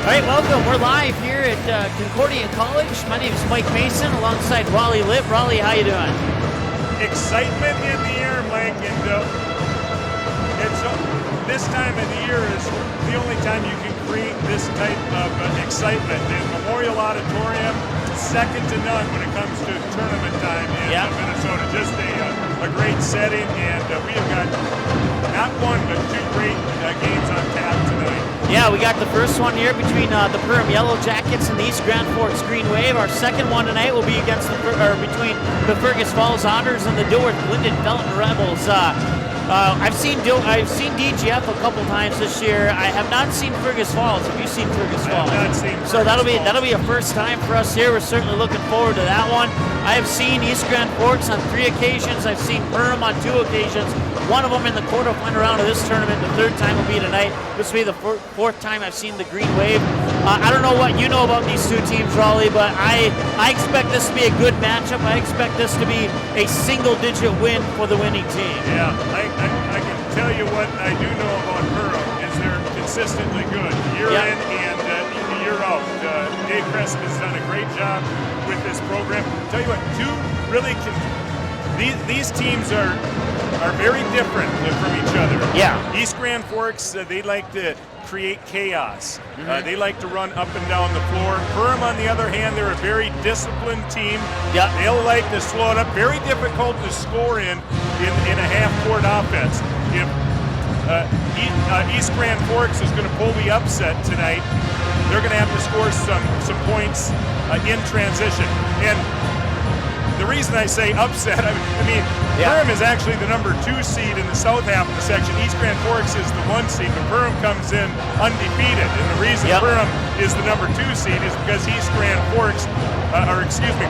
All right, welcome. We're live here at Concordia College. My name is Mike Mason alongside Raleigh Lipp. Raleigh, how you doing? Excitement in the air, Mike, and it's this time of the year is the only time you can create this type of excitement. And Memorial Auditorium, second to none when it comes to tournament time in Minnesota. Just a great setting, and we have got not one but two great games on tap tonight. Yeah, we got the first one here between the Perham Yellowjackets and the East Grand Forks Green Wave. Our second one tonight will be against between the Fergus Falls Otters and the Dilworth Linden Felton Rebels. I've seen DGF a couple times this year. I have not seen Fergus Falls. Have you seen Fergus Falls? I have not seen Fergus So that'll Falls. be a first time for us here. We're certainly looking forward to that one. I have seen East Grand Forks on 3 occasions. I've seen Perham on 2 occasions. One of them in the quarterfinal round of this tournament. The third time will be tonight. This will be the fourth time I've seen the Green Wave. I don't know what you know about these two teams, Raleigh, but I expect this to be a good matchup. I expect this to be a single-digit win for the winning team. Yeah, I can tell you what I do know about Perham is they're consistently good year in and year out. Dave Crescent has done a great job with this program. Tell you what, these teams are very different from each other. Yeah. East Grand Forks, they like to create chaos. They like to run up and down the floor. Perham, on the other hand, they're a very disciplined team. Yeah. They'll like to slow it up. Very difficult to score in a half-court offense. If East Grand Forks is going to pull the upset tonight, they're going to have to score some points in transition. And the reason I say upset, I mean Perham is actually the number 2 seed in the south half of the section. East Grand Forks is the 1 seed, but Perham comes in undefeated. And the reason Perham is the number 2 seed is because East Grand Forks,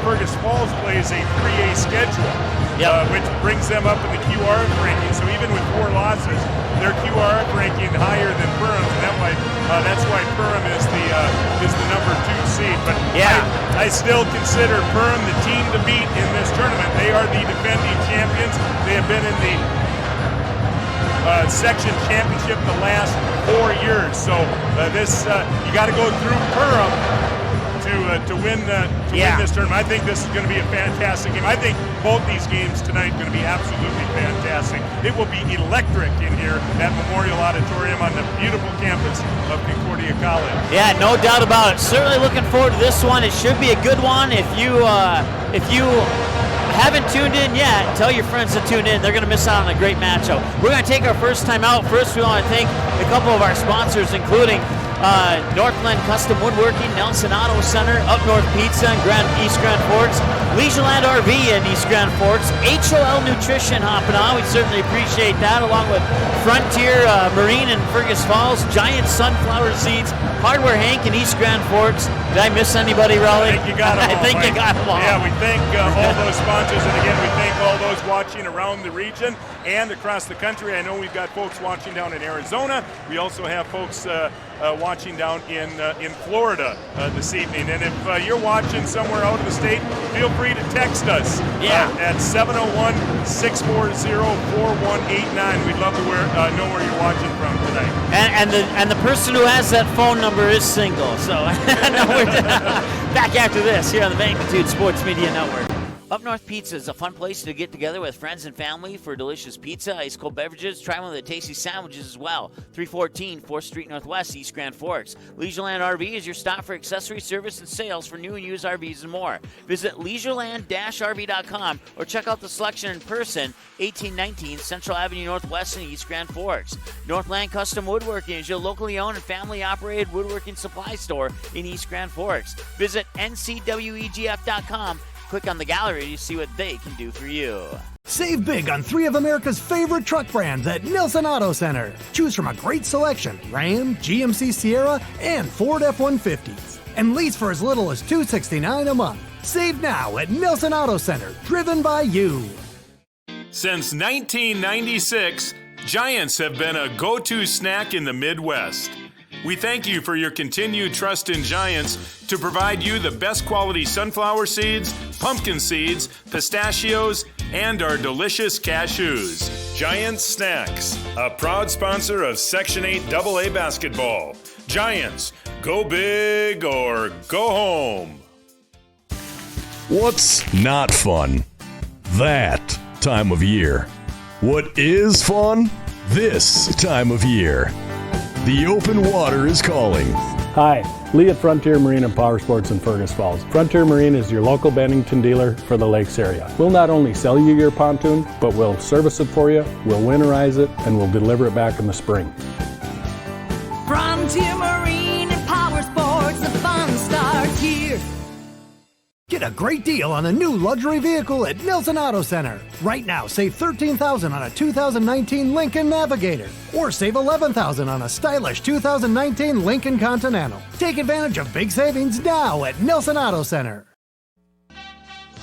Fergus Falls plays a 3A schedule, which brings them up in the QRF ranking. So even with 4 losses, their QRF ranking higher than Perham's, and that's why Perham is the number 2 seed. But I still consider Perham the team to beat in this tournament. They are the defending champions. They have been in the section championship the last 4 years. So you got to go through Perham to win this tournament. I think this is going to be a fantastic game. I think both these games tonight are going to be absolutely fantastic. It will be electric in here at Memorial Auditorium on the beautiful campus of Concordia College. Yeah, no doubt about it. Certainly looking forward to this one. It should be a good one. If you haven't tuned in yet, tell your friends to tune in. They're going to miss out on a great matchup. We're going to take our first time out. First, we want to thank a couple of our sponsors, including Northland Custom Woodworking, Nelson Auto Center, Up North Pizza in East Grand Forks, Leisureland RV in East Grand Forks, HOL Nutrition hopping on. We certainly appreciate that, along with Frontier Marine in Fergus Falls, Giant Sunflower Seeds, Hardware Hank in East Grand Forks. Did I miss anybody, Raleigh? I think you got them all. I think you got them all. Yeah, we thank all those sponsors, and again, we thank all those watching around the region and across the country. I know we've got folks watching down in Arizona. We also have folks watching down in Florida this evening. And if you're watching somewhere out of the state, feel free to text us at 701-640-4189. We'd love to know where you're watching from tonight. And the person who has that phone number is single. So we're back after this here on the Magnitude Sports Media Network. Up North Pizza is a fun place to get together with friends and family for delicious pizza, ice cold beverages. Try one of the tasty sandwiches as well. 314 4th Street Northwest, East Grand Forks. Leisureland RV is your stop for accessory service and sales for new and used RVs and more. Visit leisureland-rv.com or check out the selection in person, 1819 Central Avenue Northwest in East Grand Forks. Northland Custom Woodworking is your locally owned and family-operated woodworking supply store in East Grand Forks. Visit ncwegf.com. Click on the gallery to see what they can do for you. Save big on 3 of America's favorite truck brands at Nelson Auto Center. Choose from a great selection: Ram, GMC Sierra, and Ford F-150s. And lease for as little as $269 a month. Save now at Nelson Auto Center, driven by you. Since 1996, Giants have been a go-to snack in the Midwest. We thank you for your continued trust in Giants to provide you the best quality sunflower seeds, pumpkin seeds, pistachios, and our delicious cashews. Giant Snacks, a proud sponsor of Section 8 AA basketball. Giants, go big or go home. What's not fun? That time of year. What is fun? This time of year. The open water is calling. Hi, Lee at Frontier Marine and Power Sports in Fergus Falls. Frontier Marine is your local Bennington dealer for the lakes area. We'll not only sell you your pontoon, but we'll service it for you, we'll winterize it, and we'll deliver it back in the spring. Frontier Marine and Power Sports, the fun starts here. Get a great deal on a new luxury vehicle at Nelson Auto Center. Right now, save $13,000 on a 2019 Lincoln Navigator, or save $11,000 on a stylish 2019 Lincoln Continental. Take advantage of big savings now at Nelson Auto Center.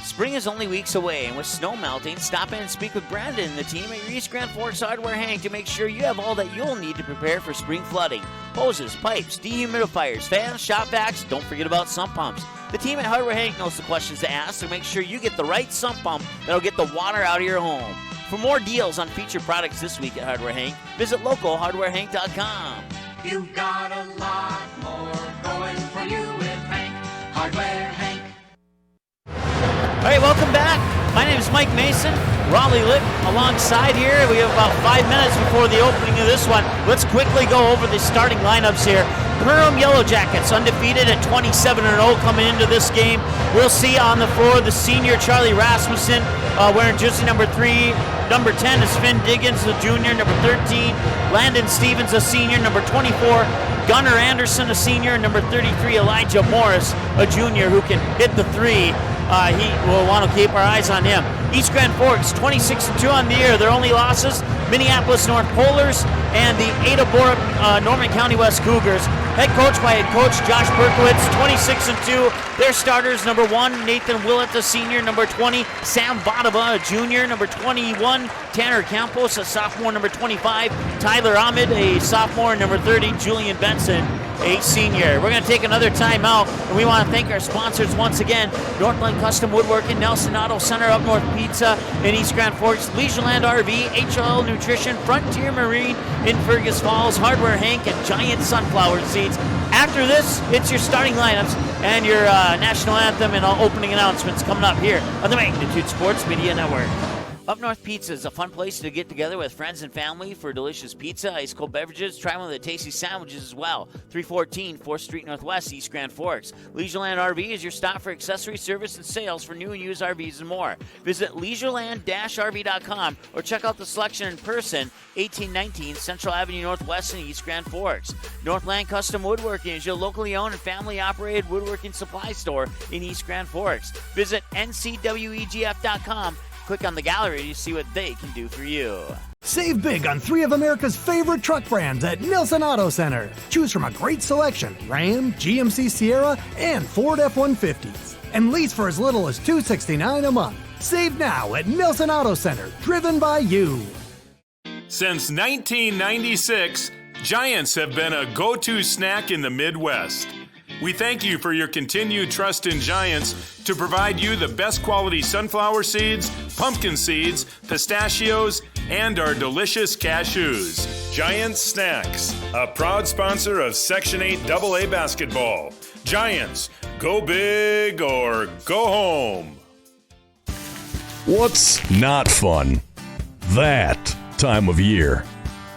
Spring is only weeks away, and with snow melting, stop in and speak with Brandon and the team at your East Grand Forks Hardware Hank to make sure you have all that you'll need to prepare for spring flooding. Hoses, pipes, dehumidifiers, fans, shop vacs, don't forget about sump pumps. The team at Hardware Hank knows the questions to ask, so make sure you get the right sump pump that'll get the water out of your home. For more deals on featured products this week at Hardware Hank, visit localhardwarehank.com. You've got a lot more going for you with Hank, Hardware Hank. All right, welcome back. My name is Mike Mason. Raleigh Lick alongside here. We have about 5 minutes before the opening of this one. Let's quickly go over the starting lineups here. Perham Yellowjackets undefeated at 27-0 coming into this game. We'll see on the floor the senior Charlie Rasmussen wearing jersey number 3. Number 10 is Finn Diggins, the junior. Number 13, Landon Stevens, a senior. Number 24, Gunnar Anderson, a senior. Number 33, Elijah Morris, a junior who can hit the three. He will want to keep our eyes on him. East Grand Forks, 26-2 on the year. Their only losses, Minneapolis North Polars and the Ada Borup Norman County West Cougars. Head coach by head coach Josh Berkowitz, 26-2. Their starters, number 1, Nathan Willett, a senior. Number 20, Sam Badava, a junior. Number 21, Tanner Campos, a sophomore. Number 25, Tyler Ahmed, a sophomore. Number 30, Julian Benson, a senior. We're going to take another timeout, and we want to thank our sponsors once again. Northland Custom Woodworking, Nelson Auto Center, Up North Pizza in East Grand Forks, Leisureland RV, HL Nutrition, Frontier Marine in Fergus Falls, Hardware Hank, and Giant Sunflower Seeds. After this, it's your starting lineups and your national anthem and all opening announcements coming up here on the Magnitude Sports Media Network. Up North Pizza is a fun place to get together with friends and family for delicious pizza, ice cold beverages. Try one of the tasty sandwiches as well. 314 4th Street Northwest, East Grand Forks. Leisureland RV is your stop for accessory service and sales for new and used RVs and more. Visit leisureland-rv.com or check out the selection in person, 1819 Central Avenue Northwest in East Grand Forks. Northland Custom Woodworking is your locally owned and family-operated woodworking supply store in East Grand Forks. Visit ncwegf.com. Click on the gallery to see what they can do for you. Save big on 3 of America's favorite truck brands at Nelson Auto Center. Choose from a great selection: Ram, GMC Sierra, and Ford F-150s. And lease for as little as $269 a month. Save now at Nelson Auto Center, driven by you. Since 1996, Giants have been a go-to snack in the Midwest. We thank you for your continued trust in Giants to provide you the best quality sunflower seeds, pumpkin seeds, pistachios, and our delicious cashews. Giants Snacks, a proud sponsor of Section 8 AA basketball. Giants, go big or go home. What's not fun? That time of year.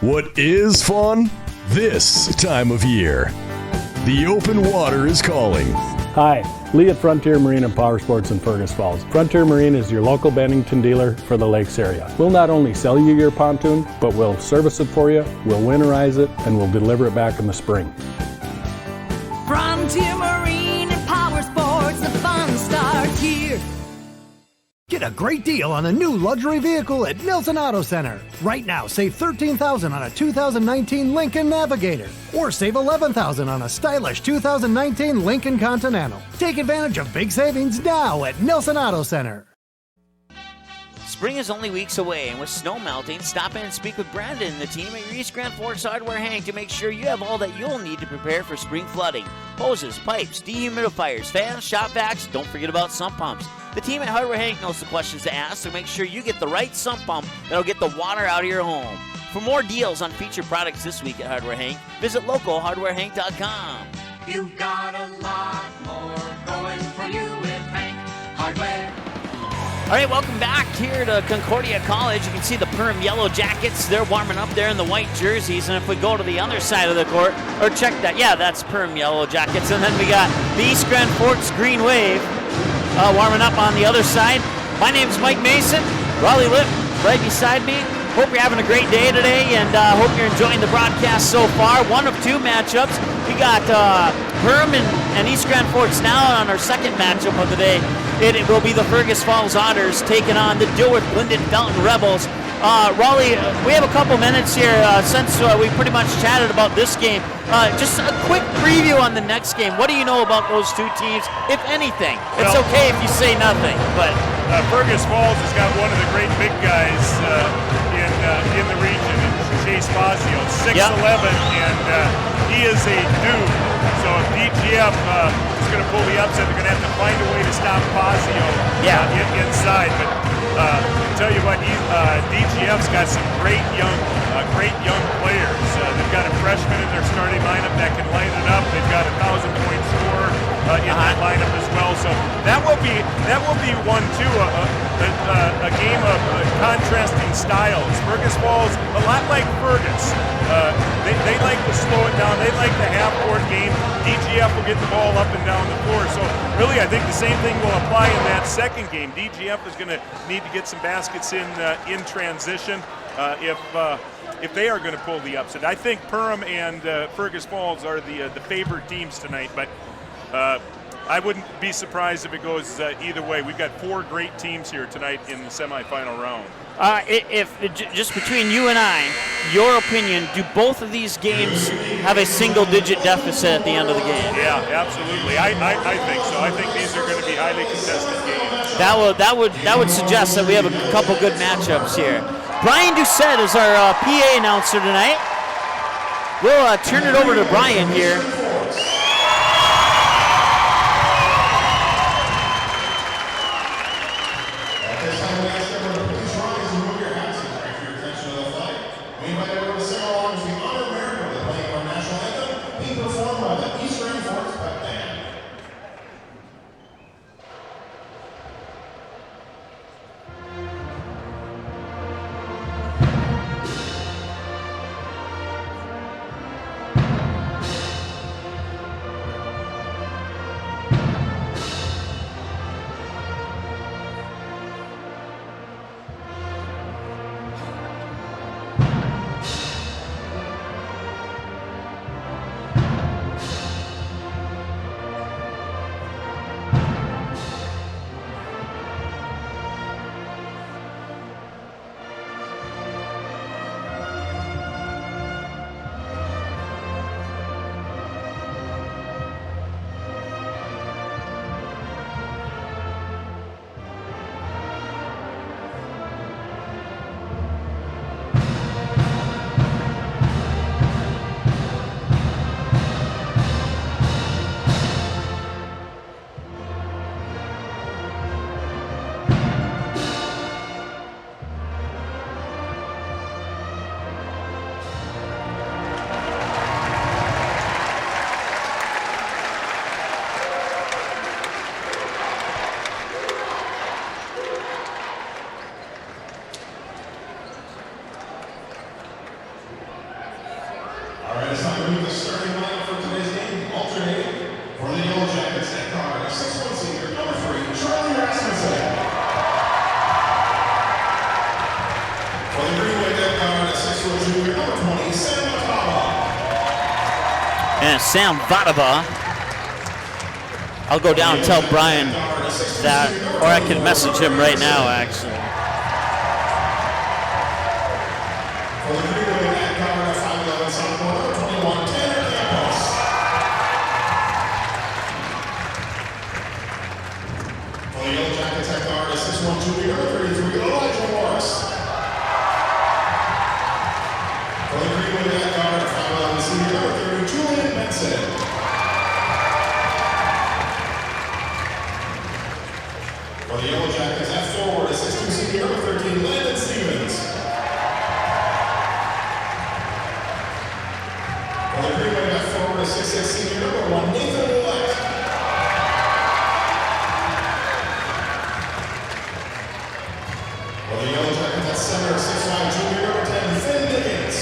What is fun? This time of year. The open water is calling. Hi, Lee at Frontier Marine and Power Sports in Fergus Falls. Frontier Marine is your local Bennington dealer for the lakes area. We'll not only sell you your pontoon, but we'll service it for you, we'll winterize it, and we'll deliver it back in the spring. Frontier Marine and Power Sports, the fun starts here. Get a great deal on a new luxury vehicle at Nelson Auto Center. Right now, save $13,000 on a 2019 Lincoln Navigator, or save $11,000 on a stylish 2019 Lincoln Continental. Take advantage of big savings now at Nelson Auto Center. Spring is only weeks away, and with snow melting, stop in and speak with Brandon and the team at your East Grand Forks Hardware Hank to make sure you have all that you'll need to prepare for spring flooding. Hoses, pipes, dehumidifiers, fans, shop vacs, don't forget about sump pumps. The team at Hardware Hank knows the questions to ask, so make sure you get the right sump pump that'll get the water out of your home. For more deals on featured products this week at Hardware Hank, visit localhardwarehank.com. You've got a lot more going for you with Hank Hardware. All right, welcome back here to Concordia College. You can see the Perham Yellowjackets. They're warming up there in the white jerseys. And if we go to the other side of the court, or check that, yeah, that's Perham Yellowjackets. And then we got the East Grand Forks Green Wave warming up on the other side. My name's Mike Mason. Raleigh Lipp right beside me. Hope you're having a great day today, and hope you're enjoying the broadcast so far. One of two matchups. We got Perham and East Grand Forks now on our second matchup of the day. It will be the Fergus Falls Otters taking on the Dilworth Linden Felton Rebels. Raleigh, we have a couple minutes here since we pretty much chatted about this game. Just a quick preview on the next game. What do you know about those two teams, if anything? It's okay if you say nothing, but Fergus Falls has got one of the great big guys in the region, Chase Fazio, 6'11", and he is a dude. So if DGF is going to pull the upset, they're going to have to find a way to stop Fazio inside. But I tell you what, DGF's got some great young players. They've got a freshman in their starting lineup that can light it up. They've got a 1,000-point scorer in that lineup as well. So that will be one too. A game of contrasting styles. Fergus Falls, a lot like Fergus. They like to slow it down. They like the half-court game. DGF will get the ball up and down the floor. So really, I think the same thing will apply in that second game. DGF is going to need to get some baskets in transition if they are going to pull the upset. I think Perham and Fergus Falls are the favored teams tonight, but I wouldn't be surprised if it goes either way. We've got four great teams here tonight in the semifinal round. Just between you and I, your opinion, do both of these games have a single-digit deficit at the end of the game? Yeah, absolutely. I think so. I think these are going to be highly contested games. That would suggest that we have a couple good matchups here. Brian Doucette is our PA announcer tonight. We'll turn it over to Brian here. It's time to move the starting lineup for today's game. Alternating for the Yellowjackets at guard, 6'1" senior, number 3, Charlie Rasmussen. For the Green Wave at guard, 6'4" junior, number 20, Sam Vatava. And Sam Vatava. I'll go down and tell Brian that, or I can message him right now, actually. For the Green Wave at guard, 5'11" sophomore, number 21, Tanner Campos. For the Yellowjackets at guard, 6'1" junior, number 33, Elijah Morris. For the Green Wave at guard, 5'11" senior, number 30, Julian Benson. For the Yellowjackets at forward, 6'2" the 6'6", senior number 1, Nathan Willett. For the Yellowjackets at center, 6'5", junior number 10, Finn Diggins.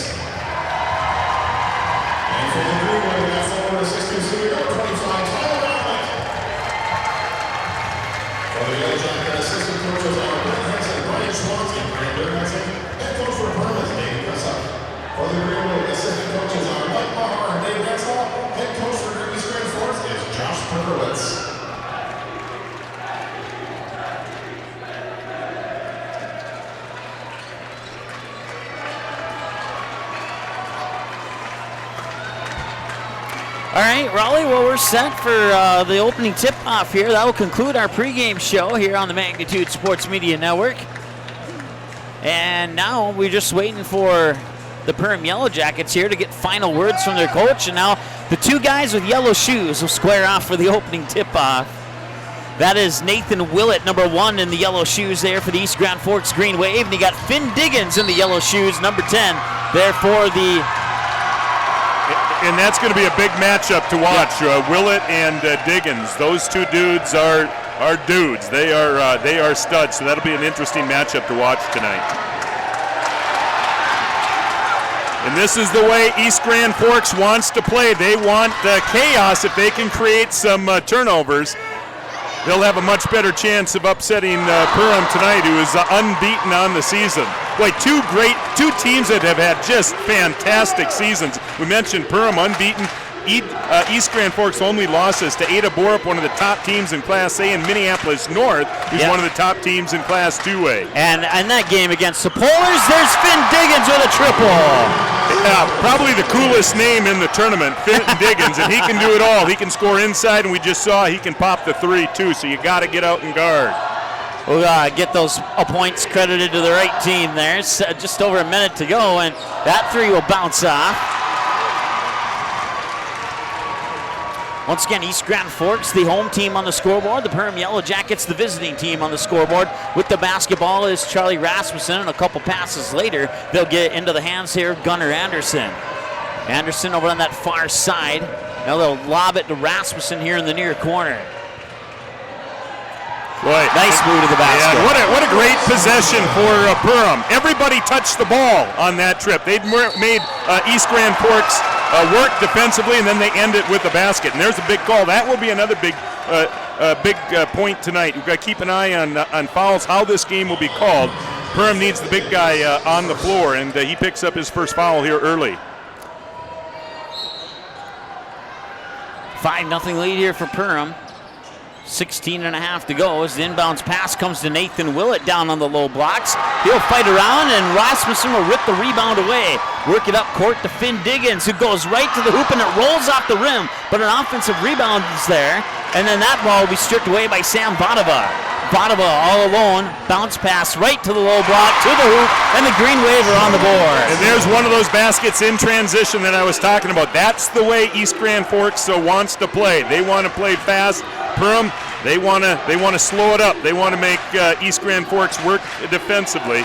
And for the Green Wave, at forward, 6'2", senior number 25, Tyler Outlet. For the Yellowjacket assistant coaches are Brent Hansen, Brian Schwartz, and Brandon Hansen. Head coach for Perham is Dave Pressup. For the Green Wave, assistant coaches are Mike Maher and Dave Rexall. Head coach for East Grand Force is Josh Perkowitz. All right, Raleigh, well, we're set for the opening tip-off here. That will conclude our pregame show here on the Magnitude Sports Media Network. And now we're just waiting for the Perham Yellowjackets here to get final words from their coach. And now the two guys with yellow shoes will square off for the opening tip-off. That is Nathan Willett, number 1 in the yellow shoes there for the East Grand Forks Green Wave. And you got Finn Diggins in the yellow shoes, number 10, there for the... And that's going to be a big matchup to watch. Willett and Diggins. Those two dudes are dudes. They are studs. So that'll be an interesting matchup to watch tonight. And this is the way East Grand Forks wants to play. They want chaos. If they can create some turnovers, they'll have a much better chance of upsetting Perham tonight, who is unbeaten on the season. Boy, two teams that have had just fantastic seasons. We mentioned Perham unbeaten. East Grand Forks' only losses to Ada Borup, one of the top teams in Class A, and Minneapolis North, who's one of the top teams in Class 2A. And in that game against the Polars, there's Finn Diggins with a triple. Yeah, probably the coolest name in the tournament, Finn Diggins, and he can do it all. He can score inside, and we just saw he can pop the 3 too, so you got to get out and guard. We'll get those points credited to the right team there. It's just over a minute to go, and that 3 will bounce off. Once again, East Grand Forks, the home team on the scoreboard. The Perham Yellowjackets, the visiting team on the scoreboard. With the basketball is Charlie Rasmussen, and a couple passes later, they'll get into the hands here of Gunnar Anderson. Anderson over on that far side. Now they'll lob it to Rasmussen here in the near corner. Boy, nice move to the basket. Yeah, what a great possession for Perham. Everybody touched the ball on that trip. They'd made East Grand Forks work defensively, and then they end it with the basket. And there's a big call. That will be another big point tonight. We've got to keep an eye on fouls, how this game will be called. Perham needs the big guy on the floor, and he picks up his first foul here early. 5-0 lead here for Perham. 16.5 to go as the inbounds pass comes to Nathan Willett down on the low blocks. He'll fight around, and Rasmussen will rip the rebound away. Work it up court to Finn Diggins, who goes right to the hoop, and it rolls off the rim, but an offensive rebound is there, and then that ball will be stripped away by Sam Vadava. Vadava all alone, bounce pass right to the low block, to the hoop, and the Green Wave are on the board. And there's one of those baskets in transition that I was talking about. That's the way East Grand Forks wants to play. They want to play fast. Perham, they want to slow it up. They want to make East Grand Forks work defensively.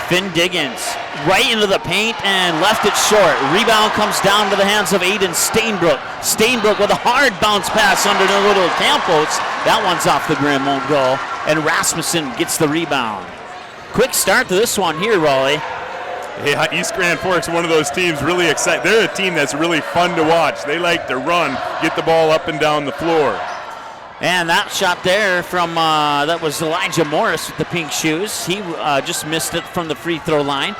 Finn Diggins right into the paint and left it short. Rebound comes down to the hands of Aiden Stainbrook. Stainbrook with a hard bounce pass under the little Campos. That one's off the rim, won't go. And Rasmussen gets the rebound. Quick start to this one here, Raleigh. Yeah, East Grand Forks, one of those teams really excited. They're a team that's really fun to watch. They like to run, get the ball up and down the floor. And that shot there from, that was Elijah Morris with the pink shoes. He just missed it from the free throw line.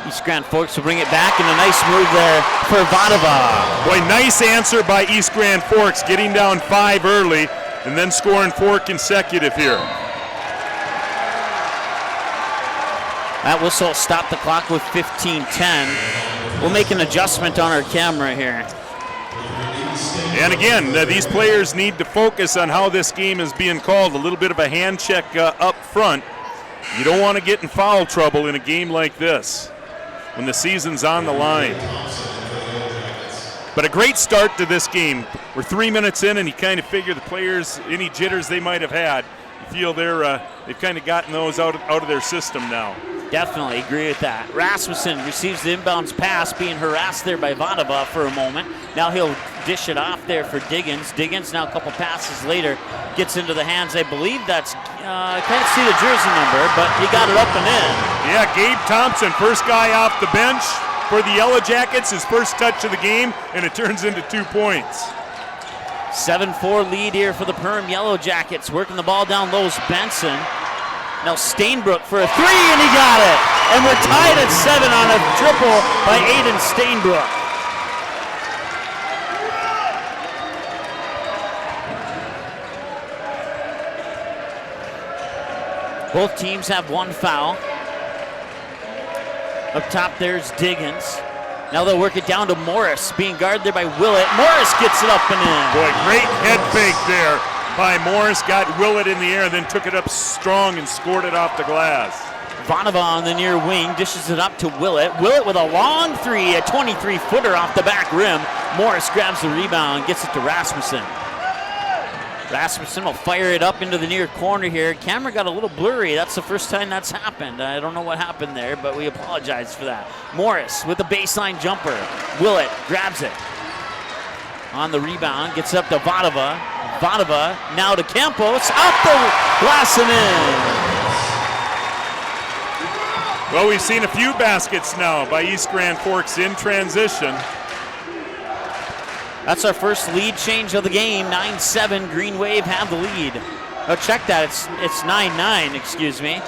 East Grand Forks will bring it back, and a nice move there for Vadava. Boy, nice answer by East Grand Forks, getting down 5 early and then scoring 4 consecutive here. That whistle stopped the clock with 15:10. We'll make an adjustment on our camera here. And again, these players need to focus on how this game is being called. A little bit of a hand check up front. You don't want to get in foul trouble in a game like this when the season's on the line. But a great start to this game. We're 3 minutes in, and you kind of figure the players, any jitters they might have had, you feel they've kind of gotten those out of their system now. Definitely agree with that. Rasmussen receives the inbounds pass, being harassed there by Vanova for a moment. Now he'll dish it off there for Diggins. Diggins now a couple passes later gets into the hands. I believe that's, I can't see the jersey number, but he got it up and in. Yeah, Gabe Thompson, first guy off the bench for the Yellowjackets, his first touch of the game, and it turns into 2 points. 7-4 lead here for the Perham Yellowjackets. Working the ball down low is Benson. Now Stainbrook for a 3, and he got it. And we're tied at 7 on a triple by Aiden Stainbrook. Both teams have 1 foul. Up top there's Diggins. Now they'll work it down to Morris, being guarded there by Willett. Morris gets it up and in. Boy, great head fake there by Morris. Got Willett in the air, then took it up strong and scored it off the glass. Vanova on the near wing dishes it up to Willett. Willett with a long 3, a 23-footer off the back rim. Morris grabs the rebound and gets it to Rasmussen. Rasmussen will fire it up into the near corner here. Camera got a little blurry. That's the first time that's happened. I don't know what happened there, but we apologize for that. Morris with the baseline jumper. Willett grabs it. On the rebound, gets up to Vanova. Vanova now to Campos. Off the glass and in. Well, we've seen a few baskets now by East Grand Forks in transition. That's our first lead change of the game. 9-7, Green Wave have the lead. Oh, check that, it's 9-9, excuse me.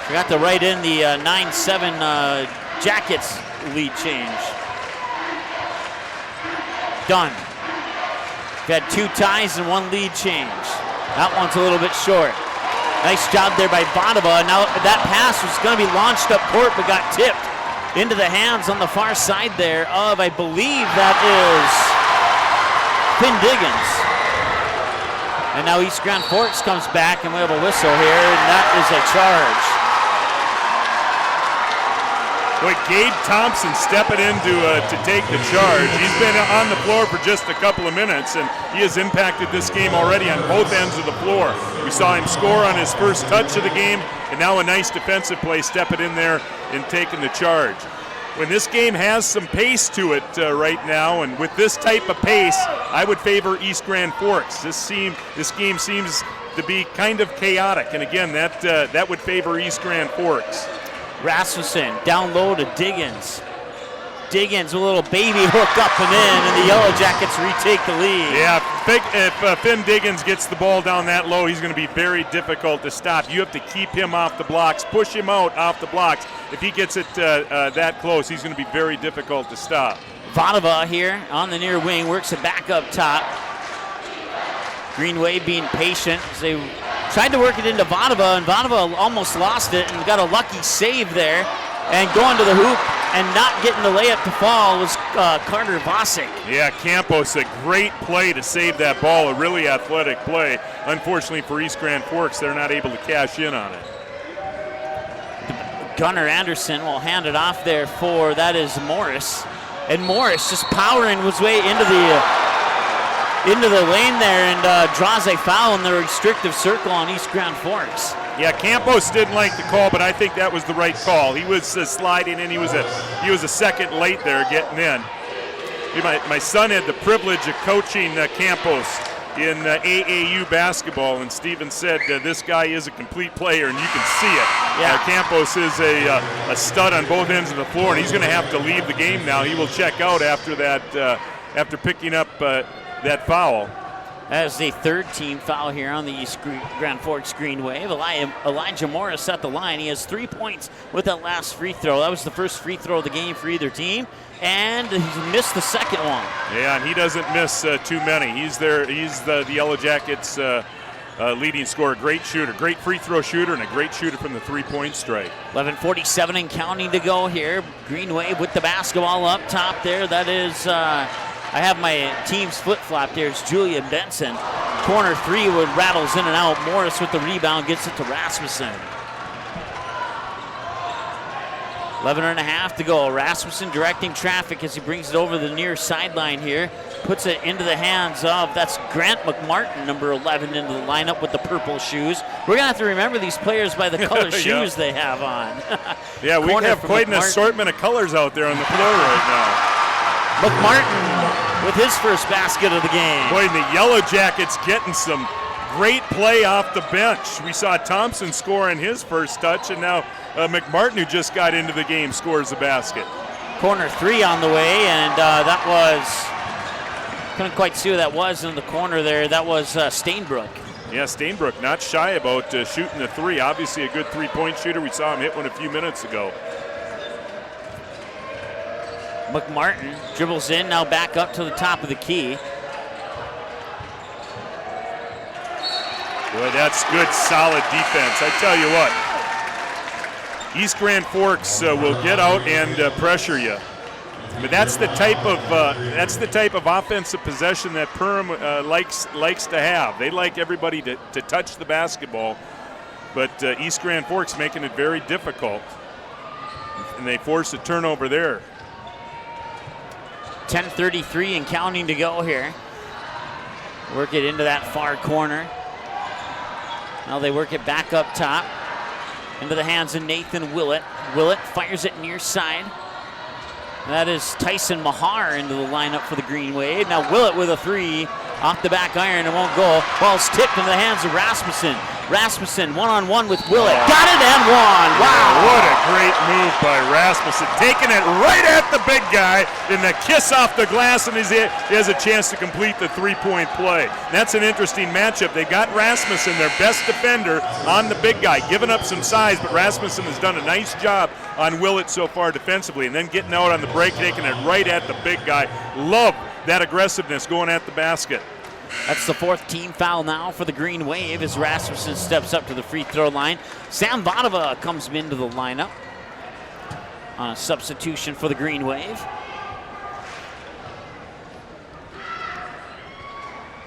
Forgot to write in the 9-7 Jackets lead change. Done. We've had 2 ties and 1 lead change. That one's a little bit short. Nice job there by Vanova. Now that pass was going to be launched up court, but got tipped into the hands on the far side there of, I believe that is Finn Diggins. And now East Grand Forks comes back, and we have a whistle here, and that is a charge. Boy, Gabe Thompson stepping in to take the charge. He's been on the floor for just a couple of minutes, and he has impacted this game already on both ends of the floor. We saw him score on his first touch of the game, and now a nice defensive play stepping in there and taking the charge. When this game has some pace to it right now, and with this type of pace, I would favor East Grand Forks. This game seems to be kind of chaotic, and again, that would favor East Grand Forks. Rasmussen down low to Diggins. Diggins with a little baby hook up and in, and the Yellowjackets retake the lead. Yeah, if Finn Diggins gets the ball down that low, he's going to be very difficult to stop. You have to keep him off the blocks, push him out off the blocks. If he gets it that close, he's going to be very difficult to stop. Vanova here on the near wing, works it back up top. Green Wave being patient as they tried to work it into Vanova, and Vanova almost lost it and got a lucky save there. And going to the hoop and not getting the layup to fall was Carter Vosick. Yeah, Campos, a great play to save that ball, a really athletic play. Unfortunately for East Grand Forks, they're not able to cash in on it. Gunnar Anderson will hand it off there for, that is Morris. And Morris just powering his way into the lane there and draws a foul in the restrictive circle on East Grand Forks. Yeah, Campos didn't like the call, but I think that was the right call. He was sliding in. He was a second late there getting in. My son had the privilege of coaching Campos in AAU basketball, and Steven said this guy is a complete player, and you can see it. Yeah. Campos is a stud on both ends of the floor, and he's going to have to leave the game now. He will check out after that, after picking up that foul. That is the third team foul here on the East Grand Forks Green Wave. Elijah Morris at the line. He has 3 points with that last free throw. That was the first free throw of the game for either team, and he missed the second one. Yeah, and he doesn't miss too many. He's the Yellowjackets leading scorer. Great shooter, great free throw shooter, and a great shooter from the three-point strike. 11:47 and counting to go here. Green Wave with the basketball up top there. That is... I have my team's flip-flop there. It's Julian Benson. Corner 3 would rattles in and out. Morris with the rebound gets it to Rasmussen. 11 and a half to go. Rasmussen directing traffic as he brings it over the near sideline here. puts it into the hands of, that's Grant McMartin, number 11, into the lineup with the purple shoes. We're going to have to remember these players by the color shoes they have on. Yeah, we have quite an assortment of colors out there on the floor right now. McMartin with his first basket of the game. Boy, and the Yellowjackets getting some great play off the bench. We saw Thompson score in his first touch, and now McMartin, who just got into the game, scores the basket. Corner 3 on the way, and that was, couldn't quite see who that was in the corner there. That was Stainbrook. Yeah, Stainbrook not shy about shooting the 3. Obviously a good three-point shooter. We saw him hit one a few minutes ago. McMartin dribbles in, now back up to the top of the key. Boy, that's good, solid defense. I tell you what, East Grand Forks will get out and pressure you. But that's the type of offensive possession that Perham likes to have. They like everybody to touch the basketball, but East Grand Forks making it very difficult, and they force a turnover there. 10:33 and counting to go here. Work it into that far corner. Now they work it back up top into the hands of Nathan Willett. Willett fires it near side. That is Tyson Mahar into the lineup for the Green Wave. Now Willett with a 3 off the back iron, it won't go. Ball's tipped into the hands of Rasmussen. Rasmussen one-on-one with Willett. Got it and won. Wow. What a great move by Rasmussen. Taking it right at the big guy in the kiss off the glass, and he has a chance to complete the three-point play. That's an interesting matchup. They got Rasmussen, their best defender, on the big guy, giving up some size, but Rasmussen has done a nice job on Willett so far defensively, and then getting out on the break, taking it right at the big guy. Love that aggressiveness going at the basket. That's the 4th team foul now for the Green Wave as Rasmussen steps up to the free throw line. Sam Vodova comes into the lineup on a substitution for the Green Wave.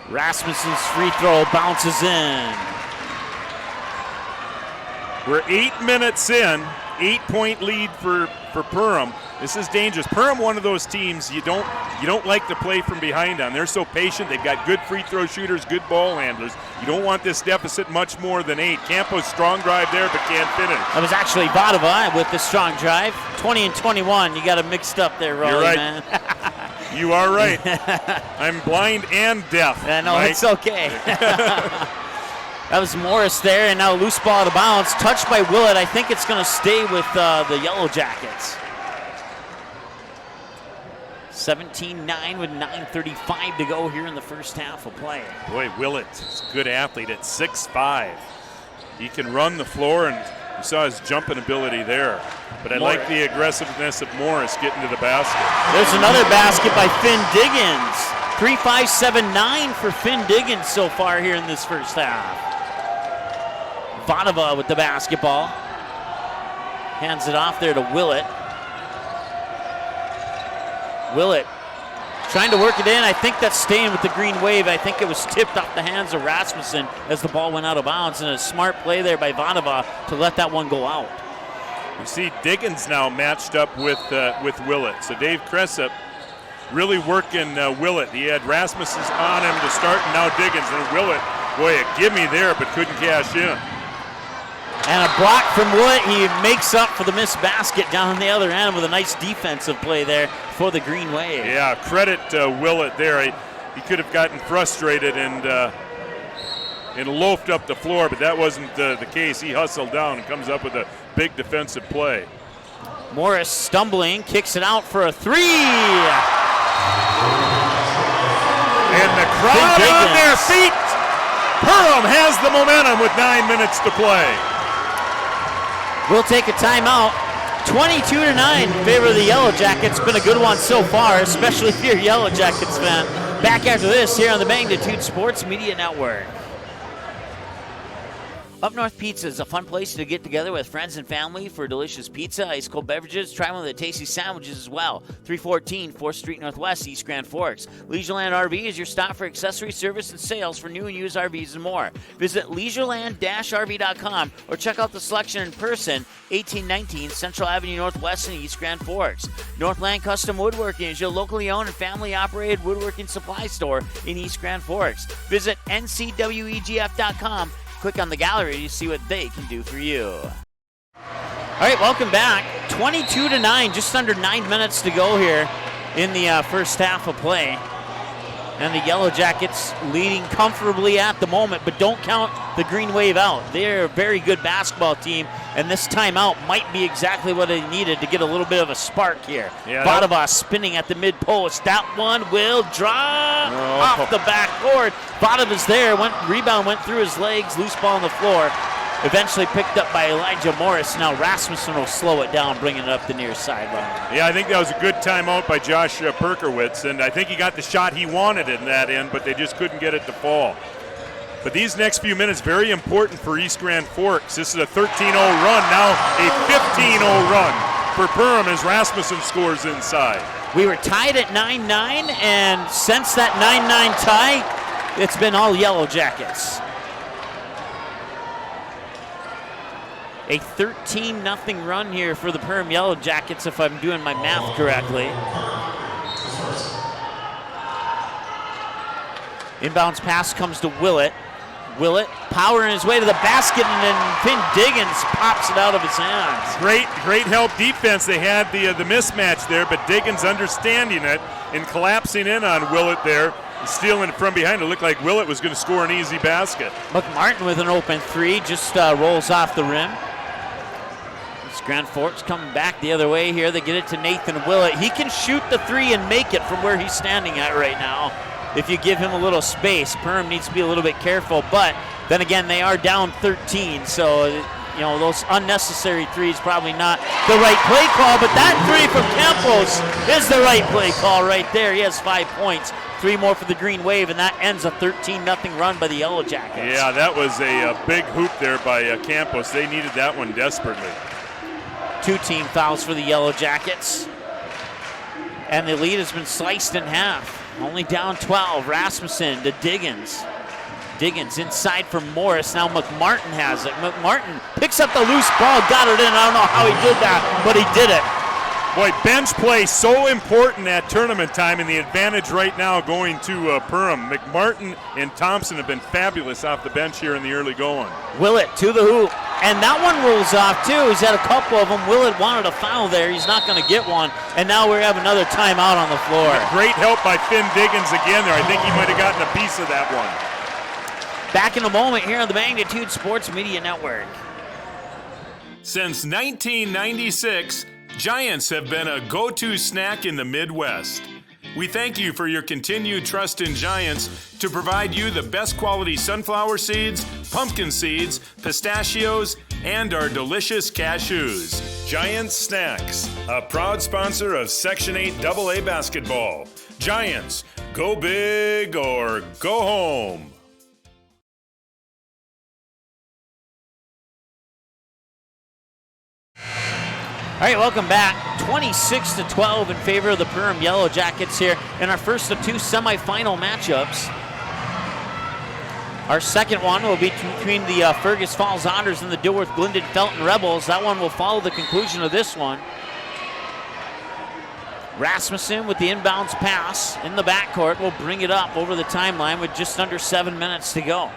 Rasmussen's free throw bounces in. We're 8 minutes in, 8-point lead for Perham. This is dangerous. Perham, one of those teams you don't like to play from behind on. They're so patient. They've got good free throw shooters, good ball handlers. You don't want this deficit much more than 8. Campos strong drive there, but can't finish. That was actually Vodova with the strong drive. 20 and 21. You got it mixed up there, Raleigh. You're right. Man. You are right. I'm blind and deaf. No, it's okay. That was Morris there, and now loose ball out of bounds. Touched by Willett. I think it's going to stay with the Yellowjackets. 17-9 with 9:35 to go here in the first half of play. Boy, Willett is a good athlete at 6'5". He can run the floor, and you saw his jumping ability there. But I like the aggressiveness of Morris getting to the basket. There's another basket by Finn Diggins. 3-5-7-9 for Finn Diggins so far here in this first half. Vodova with the basketball. Hands it off there to Willett. Willett trying to work it in. I think that's staying with the Green Wave. I think it was tipped off the hands of Rasmussen as the ball went out of bounds, and a smart play there by Vodova to let that one go out. You see Diggins now matched up with Willett. So Dave Cressup really working Willett. He had Rasmussen on him to start, and now Diggins. And Willett, boy, a gimme there, but couldn't cash in. And a block from Willett. He makes up for the missed basket down on the other end with a nice defensive play there for the Green Wave. Yeah, credit Willett there. He could have gotten frustrated and loafed up the floor, but that wasn't the case. He hustled down and comes up with a big defensive play. Morris stumbling, kicks it out for a 3. And the crowd on their feet. Perham has the momentum with 9 minutes to play. We'll take a timeout. 22-9 in favor of the Yellowjackets. Been a good one so far, especially if you're a Yellowjackets fan. Back after this here on the Magnitude Sports Media Network. Up North Pizza is a fun place to get together with friends and family for delicious pizza, ice cold beverages. Try one of the tasty sandwiches as well. 314 4th Street Northwest, East Grand Forks. Leisureland RV is your stop for accessory service and sales for new and used RVs and more. Visit leisureland-rv.com or check out the selection in person, 1819 Central Avenue Northwest in East Grand Forks. Northland Custom Woodworking is your locally owned and family operated woodworking supply store in East Grand Forks. Visit ncwegf.com. Click on the gallery to see what they can do for you. All right, welcome back. 22-9, just under 9 minutes to go here in the first half of play. And the Yellowjackets leading comfortably at the moment, but don't count the Green Wave out. They're a very good basketball team, and this timeout might be exactly what they needed to get a little bit of a spark here. Yeah, Vadava spinning at the mid-post. That one will drop off the backboard. Vadava's there. Rebound went through his legs. Loose ball on the floor. Eventually picked up by Elijah Morris. Now Rasmussen will slow it down, bringing it up the near sideline. Yeah, I think that was a good timeout by Josh Perkowitz, and I think he got the shot he wanted in that end, but they just couldn't get it to fall. But these next few minutes, very important for East Grand Forks. This is a 13-0 run, now a 15-0 run for Perham as Rasmussen scores inside. We were tied at 9-9, and since that 9-9 tie, it's been all Yellowjackets. A 13-0 run here for the Perham Yellowjackets, if I'm doing my math correctly. Inbounds pass comes to Willett. Willett powering his way to the basket, and then Finn Diggins pops it out of his hands. Great help defense. They had the mismatch there, but Diggins understanding it and collapsing in on Willett there, stealing it from behind. It looked like Willett was going to score an easy basket. McMartin with an open three, just rolls off the rim. Grand Forks coming back the other way here. They get it to Nathan Willett. He can shoot the three and make it from where he's standing at right now if you give him a little space. Perham needs to be a little bit careful, but then again, they are down 13, so those unnecessary threes probably not the right play call, but that three from Campos is the right play call right there. He has 5 points. 3 more for the Green Wave, and that ends a 13-0 run by the Yellowjackets. Yeah, that was a big hoop there by Campos. They needed that one desperately. 2 team fouls for the Yellowjackets. And the lead has been sliced in half. Only down 12. Rasmussen to Diggins. Diggins inside for Morris. Now McMartin has it. McMartin picks up the loose ball, got it in. I don't know how he did that, but he did it. Boy, bench play so important at tournament time, and the advantage right now going to Perham. McMartin and Thompson have been fabulous off the bench here in the early going. Willett to the hoop, and that one rolls off too. He's had a couple of them. Willett wanted a foul there. He's not going to get one, and now we have another timeout on the floor. Great help by Finn Diggins again there. I think he might have gotten a piece of that one. Back in a moment here on the Magnitude Sports Media Network. Since 1996, Giants have been a go-to snack in the Midwest. We thank you for your continued trust in Giants to provide you the best quality sunflower seeds, pumpkin seeds, pistachios, and our delicious cashews. Giants Snacks, a proud sponsor of Section 8 AA basketball. Giants, go big or go home. All right, welcome back. 26-12 in favor of the Perham Yellowjackets here in our first of 2 semifinal matchups. Our second one will be between the Fergus Falls Honors and the Dilworth Glendon Felton Rebels. That one will follow the conclusion of this one. Rasmussen with the inbounds pass in the backcourt will bring it up over the timeline with just under 7 minutes to go.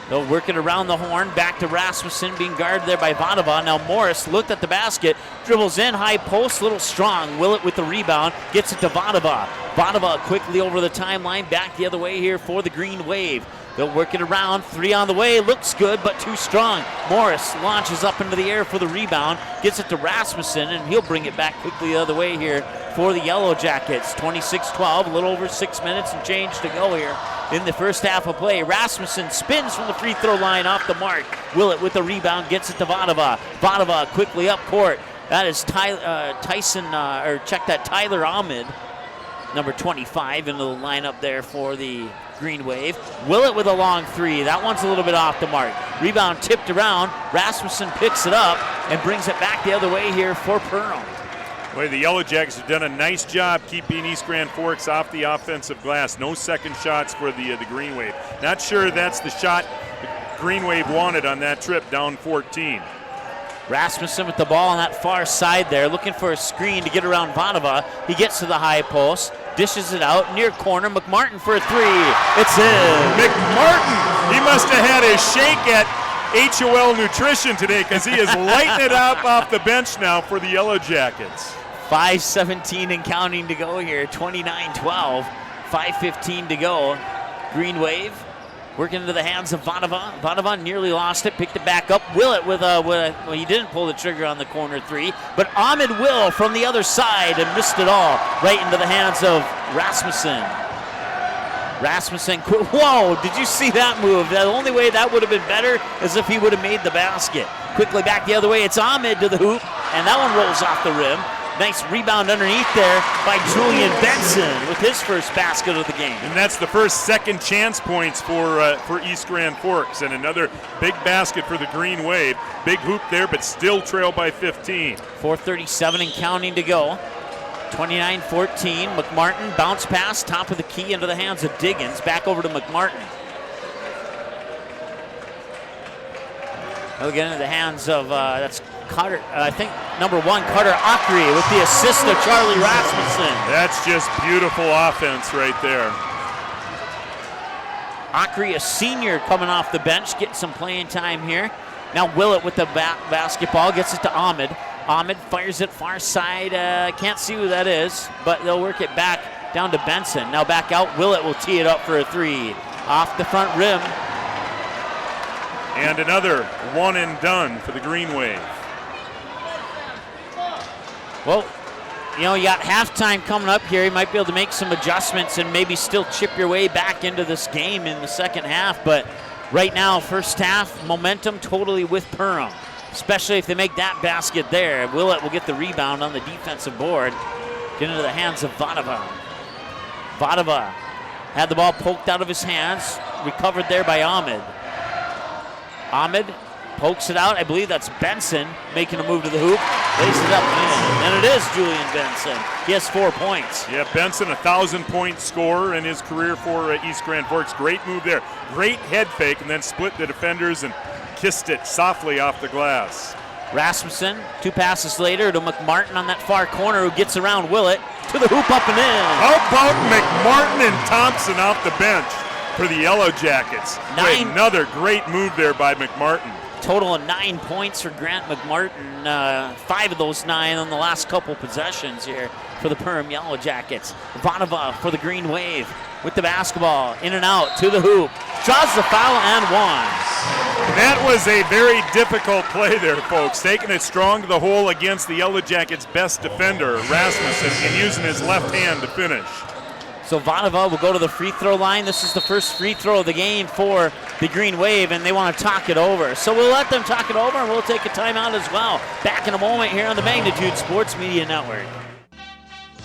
They'll work it around the horn, back to Rasmussen, being guarded there by Vadava. Now Morris looked at the basket, dribbles in, high post, little strong. Willett with the rebound, gets it to Vadava. Vadava quickly over the timeline, back the other way here for the Green Wave. They'll work it around, 3 on the way, looks good, but too strong. Morris launches up into the air for the rebound, gets it to Rasmussen, and he'll bring it back quickly the other way here for the Yellowjackets. 26-12, a little over 6 minutes and change to go here in the first half of play. Rasmussen spins from the free throw line off the mark. Willett with the rebound, gets it to Vadava. Vadava quickly up court. That is Tyler Ahmed, number 25, into the lineup there for the Green Wave. Willett with a long three. That one's a little bit off the mark. Rebound tipped around. Rasmussen picks it up and brings it back the other way here for Perham. Boy, the Yellowjackets have done a nice job keeping East Grand Forks off the offensive glass. No second shots for the Green Wave. Not sure that's the shot the Green Wave wanted on that trip, down 14. Rasmussen with the ball on that far side there, looking for a screen to get around Vanova. He gets to the high post, dishes it out, near corner. McMartin for a three. It's in. McMartin, he must have had a shake at HOL Nutrition today because he is lighting it up off the bench now for the Yellowjackets. 5:17 and counting to go here, 29-12, 5:15 to go. Green Wave working into the hands of Vanova. Vanova nearly lost it, picked it back up. Willett well, he didn't pull the trigger on the corner three, but Ahmed will from the other side and missed it all right into the hands of Rasmussen. Rasmussen, whoa, did you see that move? The only way that would have been better is if he would have made the basket. Quickly back the other way, it's Ahmed to the hoop, and that one rolls off the rim. Nice rebound underneath there by Julian Benson with his first basket of the game. And that's the first second chance points for East Grand Forks, and another big basket for the Green Wave. Big hoop there, but still trail by 15. 4:37 and counting to go. 29-14. McMartin bounce pass, top of the key into the hands of Diggins. Back over to McMartin. He'll get into the hands of that's Carter. I think number 1 Carter Akri with the assist of Charlie Rasmussen. That's just beautiful offense right there. Akri, a senior, coming off the bench, getting some playing time here. Now Willett with the basketball, gets it to Ahmed. Ahmed fires it far side. Can't see who that is, but they'll work it back down to Benson. Now back out. Willett will tee it up for a three. Off the front rim. And another one and done for the Green Wave. Well, you know, you got halftime coming up here. You might be able to make some adjustments and maybe still chip your way back into this game in the second half. But right now, first half, momentum totally with Perham, especially if they make that basket there. Willett will get the rebound on the defensive board. Get into the hands of Vanova. Vanova had the ball poked out of his hands, recovered there by Ahmed. Ahmed pokes it out. I believe that's Benson making a move to the hoop. Lays it up and it is Julian Benson. He has 4 points. Yeah, Benson, 1,000-point scorer in his career for East Grand Forks. Great move there. Great head fake and then split the defenders and kissed it softly off the glass. Rasmussen, 2 passes later to McMartin on that far corner who gets around Willett to the hoop up and in. How about McMartin and Thompson off the bench for the Yellowjackets? Another great move there by McMartin. Total of 9 points for Grant McMartin. 5 of those 9 on the last couple possessions here for the Perham Yellowjackets. Vanova for the Green Wave with the basketball. In and out to the hoop. Draws the foul and one. That was a very difficult play there, folks. Taking it strong to the hole against the Yellowjackets' best defender, Rasmussen, and using his left hand to finish. So Vanova will go to the free throw line. This is the first free throw of the game for the Green Wave, and they want to talk it over. So we'll let them talk it over, and we'll take a timeout as well. Back in a moment here on the Magnitude Sports Media Network.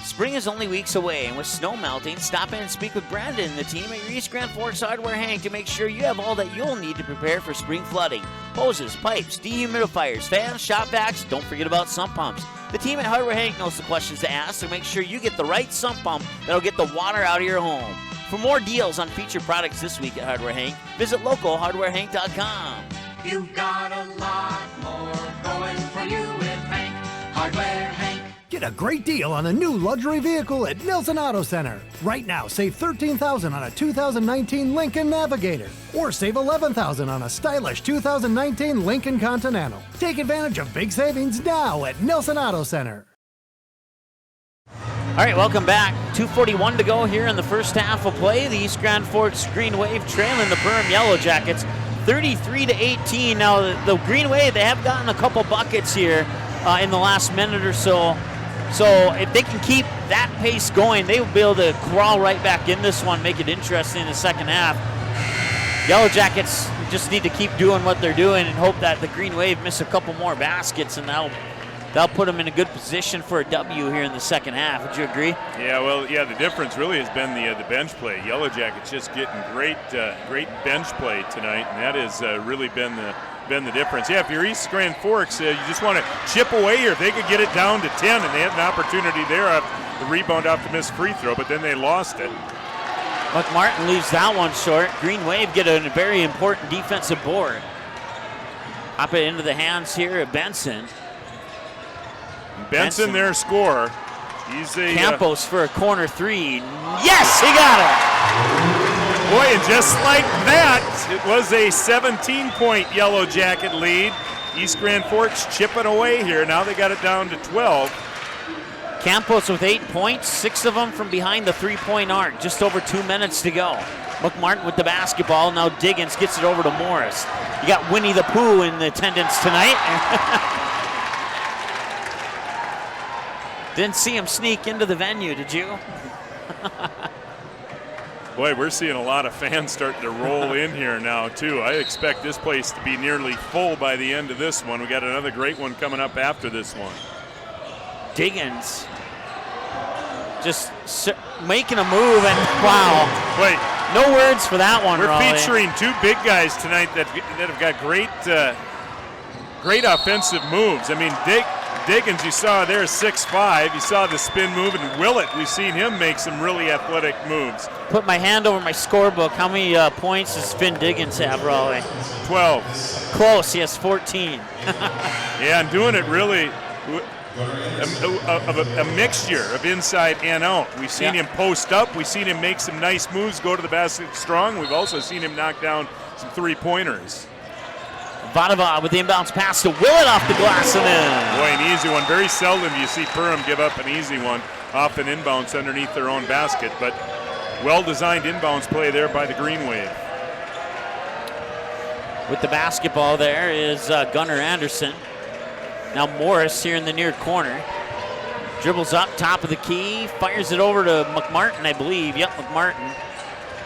Spring is only weeks away, and with snow melting, stop in and speak with Brandon and the team at your East Grand Forks Hardware Hank to make sure you have all that you'll need to prepare for spring flooding. Hoses, pipes, dehumidifiers, fans, shop vacs, don't forget about sump pumps. The team at Hardware Hank knows the questions to ask, so make sure you get the right sump pump that'll get the water out of your home. For more deals on featured products this week at Hardware Hank, visit localhardwarehank.com. You've got a lot more going for you with Hank, Hardware Hank. Get a great deal on a new luxury vehicle at Nilsson Auto Center. Right now, save $13,000 on a 2019 Lincoln Navigator, or save $11,000 on a stylish 2019 Lincoln Continental. Take advantage of big savings now at Nilsson Auto Center. All right, welcome back. 2:41 to go here in the first half of play. The East Grand Forks Green Wave trailing the Perham Yellowjackets 33-18. Now, the Green Wave, they have gotten a couple buckets here in the last minute or so. So if they can keep that pace going, they will be able to crawl right back in this one, make it interesting in the second half. Yellowjackets just need to keep doing what they're doing and hope that the Green Wave miss a couple more baskets, and that'll that'll put them in a good position for a W here in the second half. Would you agree? Yeah, well, yeah, the difference really has been the bench play. Yellowjackets just getting great bench play tonight, and that has really been the difference. Yeah, if you're East Grand Forks, you just want to chip away here. If they could get it down to 10, and they had an opportunity there off the rebound off the missed free throw, but then they lost it. McMartin leaves that one short. Green Wave get a very important defensive board. Hop it into the hands here of Benson. Benson, their scorer. He's a Campos for a corner three. Yes, he got it. Boy, and just like that, it was a 17-point Yellow Jacket lead. East Grand Forks chipping away here. Now they got it down to 12. Campos with 8 points, 6 of them from behind the three-point arc. Just over 2 minutes to go. McMartin with the basketball. Now Diggins gets it over to Morris. You got Winnie the Pooh in attendance tonight. Didn't see him sneak into the venue, did you? Boy, we're seeing a lot of fans starting to roll in here now, too. I expect this place to be nearly full by the end of this one. We got another great one coming up after this one. Diggins just making a move, and wow. Wait. No words for that one, We're Raleigh. featuring two big guys tonight that have got great offensive moves. I mean, Diggins, you saw there, 6'5". You saw the spin move, and Willett, we've seen him make some really athletic moves. Put my hand over my scorebook. How many points does Finn Diggins have, Raleigh? 12. Close, he has 14. Yeah, and doing it really a mixture of inside and out. We've seen him post up. We've seen him make some nice moves, go to the basket strong. We've also seen him knock down some three-pointers. Vadava with the inbounds pass to Willett off the glass and in. Boy, an easy one. Very seldom do you see Perham give up an easy one off an inbounds underneath their own basket, but well-designed inbounds play there by the Green Wave. With the basketball there is Gunnar Anderson. Now Morris here in the near corner. Dribbles up, top of the key, fires it over to McMartin, I believe. Yep, McMartin.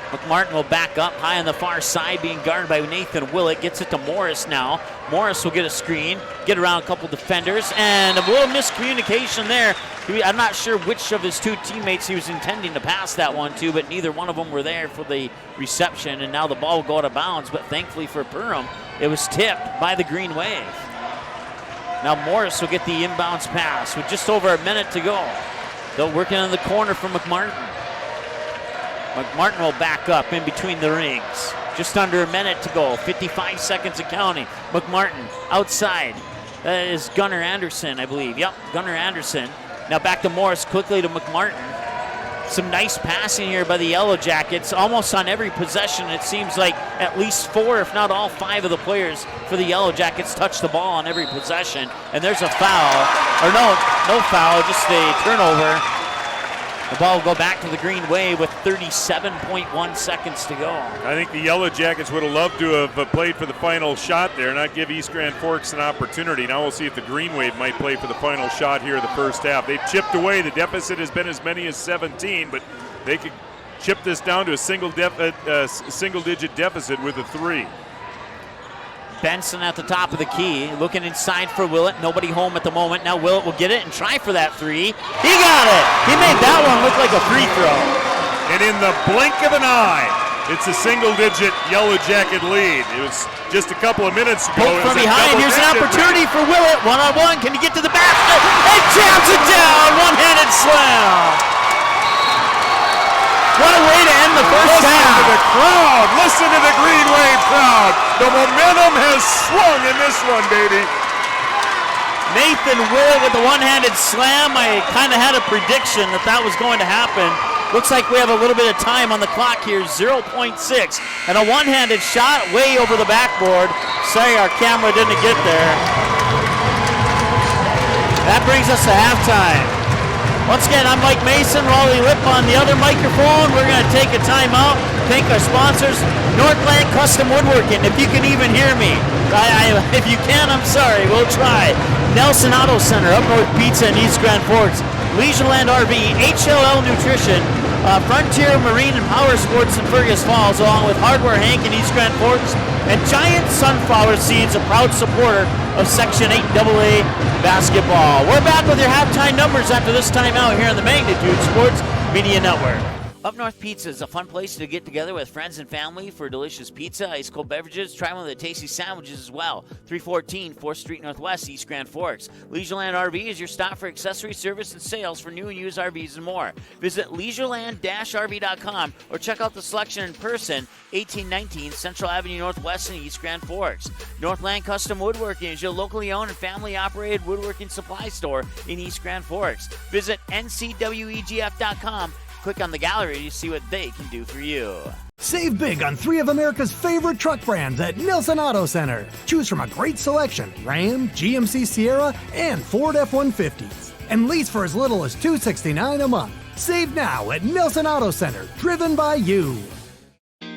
McMartin will back up high on the far side, being guarded by Nathan Willett. Gets it to Morris now. Morris will get a screen, get around a couple defenders, and a little miscommunication there. I'm not sure which of his two teammates he was intending to pass that one to, but neither one of them were there for the reception, and now the ball will go out of bounds. But thankfully for Perham, it was tipped by the Green Wave. Now Morris will get the inbounds pass with just over a minute to go. They're working in the corner for McMartin. McMartin will back up in between the rings. Just under a minute to go. 55 seconds and counting. McMartin outside. That is Gunnar Anderson, I believe. Yep, Gunnar Anderson. Now back to Morris, quickly to McMartin. Some nice passing here by the Yellowjackets. Almost on every possession, it seems like at least 4, if not all 5 of the players for the Yellowjackets touch the ball on every possession. And there's a foul. Or no foul, just a turnover. The ball will go back to the Green Wave with 37.1 seconds to go. I think the Yellow Jackets would have loved to have played for the final shot there, not give East Grand Forks an opportunity. Now we'll see if the Green Wave might play for the final shot here in the first half. They've chipped away. The deficit has been as many as 17, but they could chip this down to a single-digit deficit with a 3. Benson at the top of the key, looking inside for Willett. Nobody home at the moment. Now Willett will get it and try for that 3. He got it! He made that one look like a free throw. And in the blink of an eye, it's a single-digit Yellow Jacket lead. It was just a couple of minutes ago. Poke from behind. Here's an opportunity for Willett. One-on-one. Can he get to the basket? And jams it down. One-handed slam. What a way to end the first half. Listen to the crowd. Listen to the Green Wave crowd. The momentum has swung in this one, baby. Nathan Willett with the one-handed slam. I kind of had a prediction that was going to happen. Looks like we have a little bit of time on the clock here, 0.6. And a one-handed shot way over the backboard. Sorry, our camera didn't get there. That brings us to halftime. Once again, I'm Mike Mason, Raleigh Lip on the other microphone. We're going to take a timeout. Thank our sponsors, Northland Custom Woodworking, if you can even hear me. If you can, I'm sorry. We'll try. Nelson Auto Center, Up North Pizza in East Grand Forks. Leisureland RV, HLL Nutrition, Frontier Marine and Power Sports in Fergus Falls, along with Hardware Hank in East Grand Forks, and Giant Sunflower Seeds, a proud supporter of Section 8AA basketball. We're back with your halftime numbers after this timeout here on the Magnitude Sports Media Network. Up North Pizza is a fun place to get together with friends and family for delicious pizza, ice cold beverages, try one of the tasty sandwiches as well. 314 4th Street Northwest, East Grand Forks. Leisureland RV is your stop for accessory service and sales for new and used RVs and more. Visit leisureland-rv.com or check out the selection in person, 1819 Central Avenue Northwest in East Grand Forks. Northland Custom Woodworking is your locally owned and family-operated woodworking supply store in East Grand Forks. Visit ncwegf.com. Click on the gallery to see what they can do for you. Save big on 3 of America's favorite truck brands at Nilson Auto Center. Choose from a great selection: Ram, GMC Sierra, and Ford F-150s. And lease for as little as $269 a month. Save now at Nilson Auto Center, driven by you.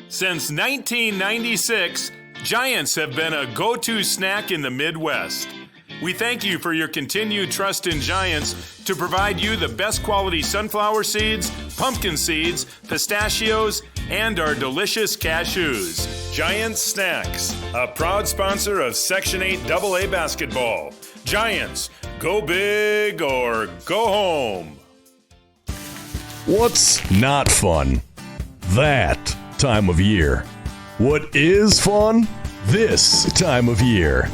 Since 1996, Giants have been a go-to snack in the Midwest. We thank you for your continued trust in Giants to provide you the best quality sunflower seeds, pumpkin seeds, pistachios, and our delicious cashews. Giants Snacks, a proud sponsor of Section 8 AA basketball. Giants, go big or go home. What's not fun? That time of year. What is fun? This time of year.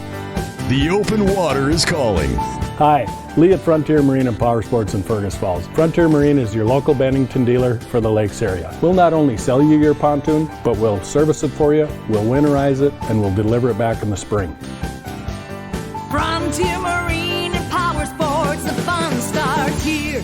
The open water is calling. Hi, Lee at Frontier Marine and Power Sports in Fergus Falls. Frontier Marine is your local Bennington dealer for the lakes area. We'll not only sell you your pontoon, but we'll service it for you, we'll winterize it, and we'll deliver it back in the spring. Frontier Marine and Power Sports, the fun starts here.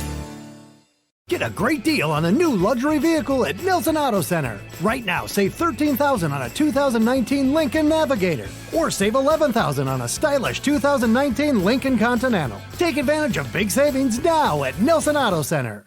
Get a great deal on a new luxury vehicle at Nilson Auto Center. Right now, save $13,000 on a 2019 Lincoln Navigator, or save $11,000 on a stylish 2019 Lincoln Continental. Take advantage of big savings now at Nilson Auto Center.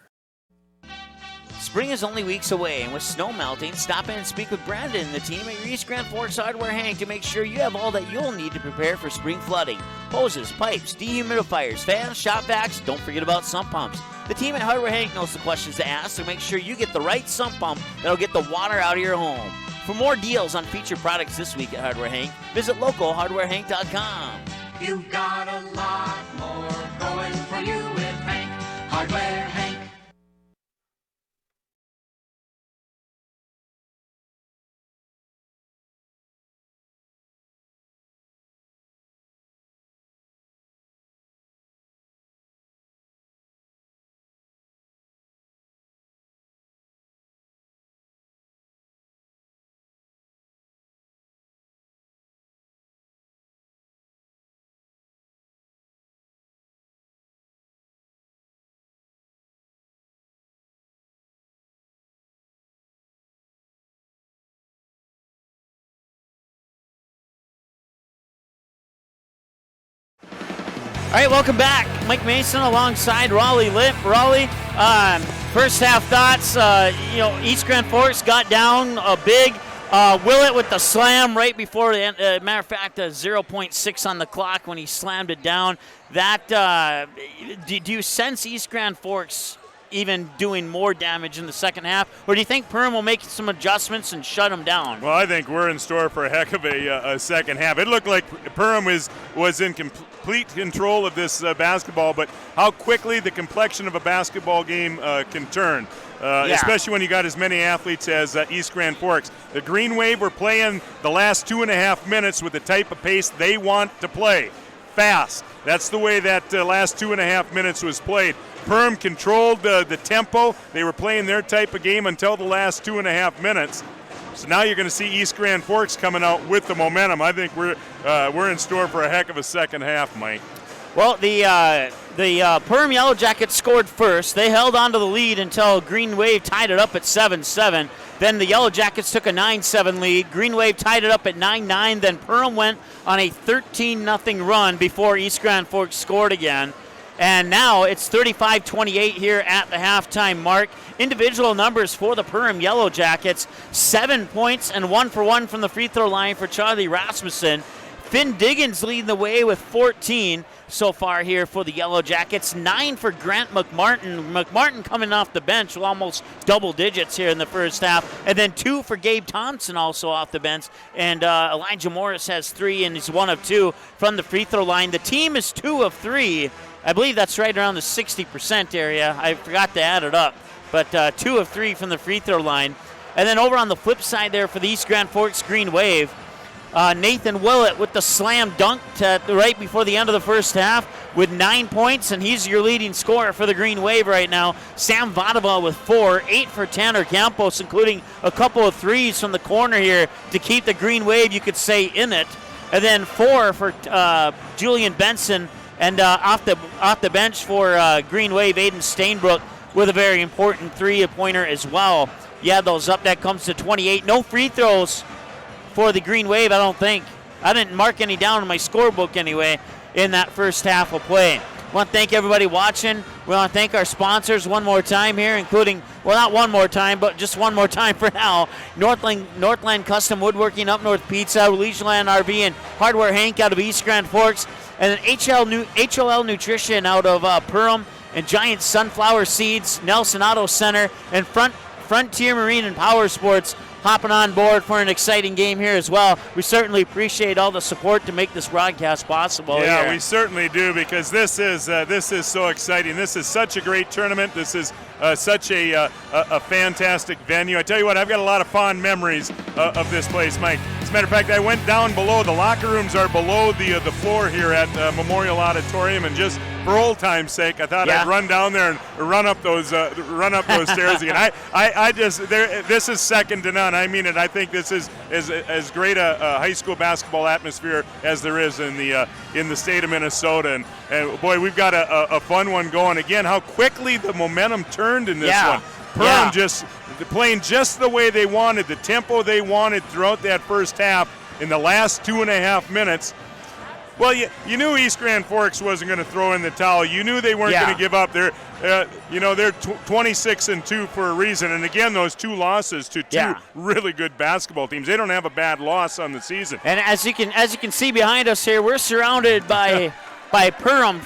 Spring is only weeks away, and with snow melting, stop in and speak with Brandon and the team at your East Grand Forks Hardware Hank to make sure you have all that you'll need to prepare for spring flooding. Hoses, pipes, dehumidifiers, fans, shop vacs, don't forget about sump pumps. The team at Hardware Hank knows the questions to ask, so make sure you get the right sump pump that'll get the water out of your home. For more deals on featured products this week at Hardware Hank, visit localhardwarehank.com. You've got a lot more going for you with Hank. Hardware Hank. All right, welcome back. Mike Mason alongside Raleigh Lipp. Raleigh, first half thoughts. East Grand Forks got down a big. Willett with the slam right before the end. Matter of fact, 0.6 on the clock when he slammed it down. That do you sense East Grand Forks even doing more damage in the second half, or do you think Perham will make some adjustments and shut them down? Well, I think we're in store for a heck of a second half. It looked like Perham was in complete control of this basketball, but how quickly the complexion of a basketball game can turn, especially when you got as many athletes as East Grand Forks. The Green Wave were playing the last 2.5 minutes with the type of pace they want to play. Fast. That's the way that last 2.5 minutes was played. Perham controlled the tempo. They were playing their type of game until the last 2.5 minutes. So now you're going to see East Grand Forks coming out with the momentum. I think we're in store for a heck of a second half, Mike. Well, the Perham Yellowjackets scored first. They held on to the lead until Green Wave tied it up at 7-7. Then the Yellowjackets took a 9-7 lead. Green Wave tied it up at 9-9. Then Perham went on a 13-0 run before East Grand Forks scored again. And now it's 35-28 here at the halftime mark. Individual numbers for the Perham Yellowjackets: 7 points and 1 for 1 from the free throw line for Charlie Rasmussen. Finn Diggins leading the way with 14 so far here for the Yellowjackets. 9 for Grant McMartin. McMartin coming off the bench with almost double digits here in the first half. And then 2 for Gabe Thompson also off the bench. And Elijah Morris has 3, and he's 1 of 2 from the free throw line. The team is 2 of 3. I believe that's right around the 60% area. I forgot to add it up. But 2 of 3 from the free throw line. And then over on the flip side there for the East Grand Forks Green Wave, Nathan Willett with the slam dunk right before the end of the first half with 9 points, and he's your leading scorer for the Green Wave right now. Sam Vadava with 4, 8 for Tanner Campos, including a couple of threes from the corner here to keep the Green Wave, you could say, in it. And then 4 for Julian Benson, and off the bench for Green Wave, Aiden Stainbrook with a very important three-pointer as well. Yeah, those up. That comes to 28. No free throws for the Green Wave, I don't think. I didn't mark any down in my scorebook anyway in that first half of play. I want to thank everybody watching. We want to thank our sponsors one more time here, including, well, not one more time, but just one more time for now. Northland Custom Woodworking, Up North Pizza, Leisureland RV, and Hardware Hank out of East Grand Forks, and then HLL Nutrition out of Perham, and Giant Sunflower Seeds, Nelson Auto Center, and Frontier Marine and Power Sports hopping on board for an exciting game here as well. We certainly appreciate all the support to make this broadcast possible. Yeah, here. we certainly do, because this is so exciting. This is such a great tournament. This is such a fantastic venue. I tell you what, I've got a lot of fond memories of this place, Mike. As a matter of fact, I went down below. The locker rooms are below the floor here at Memorial Auditorium, and just for old time's sake, I thought I'd run down there and run up those stairs again. This is second to none. I mean it. I think this is as great a high school basketball atmosphere as there is in the state of Minnesota. And boy, we've got a fun one going. Again, how quickly the momentum turned in this one. Perham just playing just the way they wanted, the tempo they wanted throughout that first half. In the last 2.5 minutes, well, you knew East Grand Forks wasn't going to throw in the towel. You knew they weren't going to give up. They're 26-2 for a reason. And again, those 2 losses to 2 really good basketball teams. They don't have a bad loss on the season. And as you can see behind us here, we're surrounded by Perham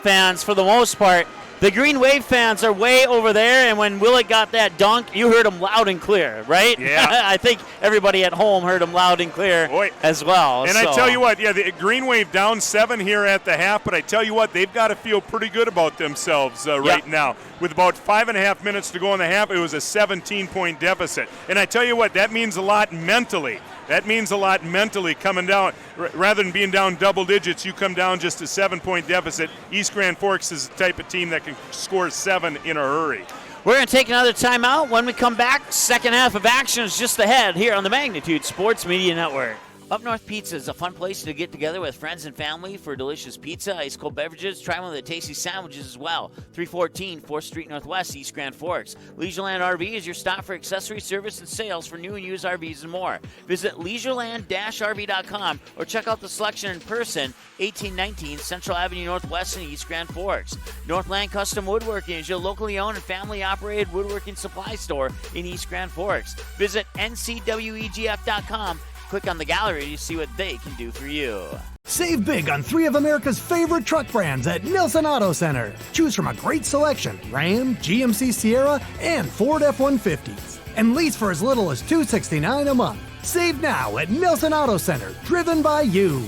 fans for the most part. The Green Wave fans are way over there, and when Willett got that dunk, you heard him loud and clear, right? Yeah. I think everybody at home heard him loud and clear as well. And I tell you what, the Green Wave down 7 here at the half, but I tell you what, they've got to feel pretty good about themselves right now. With about 5.5 minutes to go in the half, it was a 17-point deficit. And I tell you what, that means a lot mentally. That means a lot mentally coming down. Rather than being down double digits, you come down just a 7-point deficit. East Grand Forks is the type of team that can score 7 in a hurry. We're going to take another timeout. When we come back, second half of action is just ahead here on the Magnitude Sports Media Network. Up North Pizza is a fun place to get together with friends and family for delicious pizza, ice cold beverages. Try one of the tasty sandwiches as well. 314 4th Street Northwest, East Grand Forks. Leisureland RV is your stop for accessory service and sales for new and used RVs and more. Visit leisureland-rv.com or check out the selection in person, 1819 Central Avenue Northwest in East Grand Forks. Northland Custom Woodworking is your locally owned and family-operated woodworking supply store in East Grand Forks. Visit ncwegf.com. Click on the gallery to see what they can do for you. Save big on 3 of America's favorite truck brands at Nilson Auto Center. Choose from a great selection: Ram, GMC Sierra, and Ford F-150s. And lease for as little as $269 a month. Save now at Nilson Auto Center, driven by you.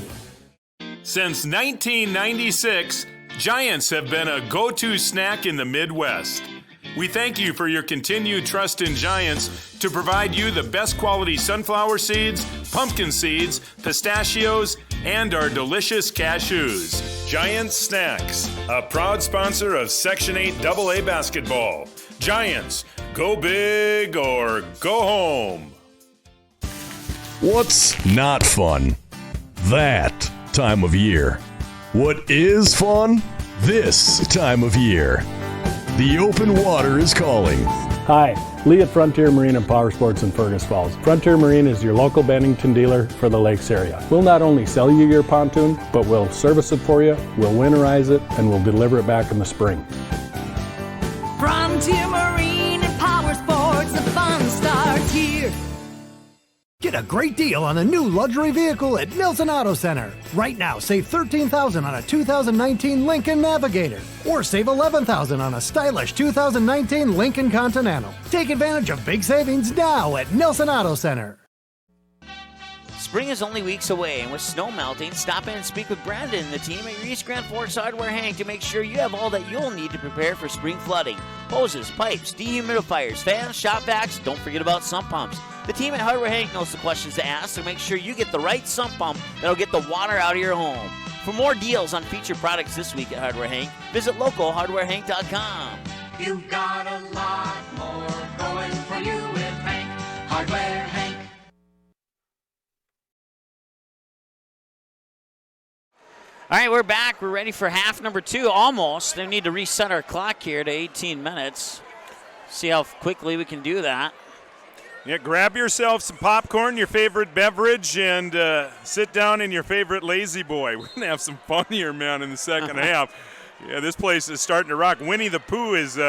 Since 1996, Giants have been a go-to snack in the Midwest. We thank you for your continued trust in Giants to provide you the best quality sunflower seeds, pumpkin seeds, pistachios, and our delicious cashews. Giants Snacks, a proud sponsor of Section 8 AA basketball. Giants, go big or go home. What's not fun? That time of year. What is fun? This time of year. The open water is calling. Hi, Lee at Frontier Marine and Power Sports in Fergus Falls. Frontier Marine is your local Bennington dealer for the lakes area. We'll not only sell you your pontoon, but we'll service it for you, we'll winterize it, and we'll deliver it back in the spring. Frontier Marine and Power Sports, the fun starts here. Get a great deal on a new luxury vehicle at Nilson Auto Center. Right now, save $13,000 on a 2019 Lincoln Navigator, or save $11,000 on a stylish 2019 Lincoln Continental. Take advantage of big savings now at Nilson Auto Center. Spring is only weeks away, and with snow melting, stop in and speak with Brandon and the team at your East Grand Forks Hardware Hank to make sure you have all that you'll need to prepare for spring flooding. Hoses, pipes, dehumidifiers, fans, shop vacs, don't forget about sump pumps. The team at Hardware Hank knows the questions to ask, so make sure you get the right sump pump that'll get the water out of your home. For more deals on featured products this week at Hardware Hank, visit localhardwarehank.com. You've got a lot more going for you with Hank. Hardware Hank. All right, we're back. We're ready for half number 2, almost. We need to reset our clock here to 18 minutes. See how quickly we can do that. Yeah, grab yourself some popcorn, your favorite beverage, and sit down in your favorite lazy boy. We're going to have some fun here, man, in the second half. Yeah, this place is starting to rock. Winnie the Pooh is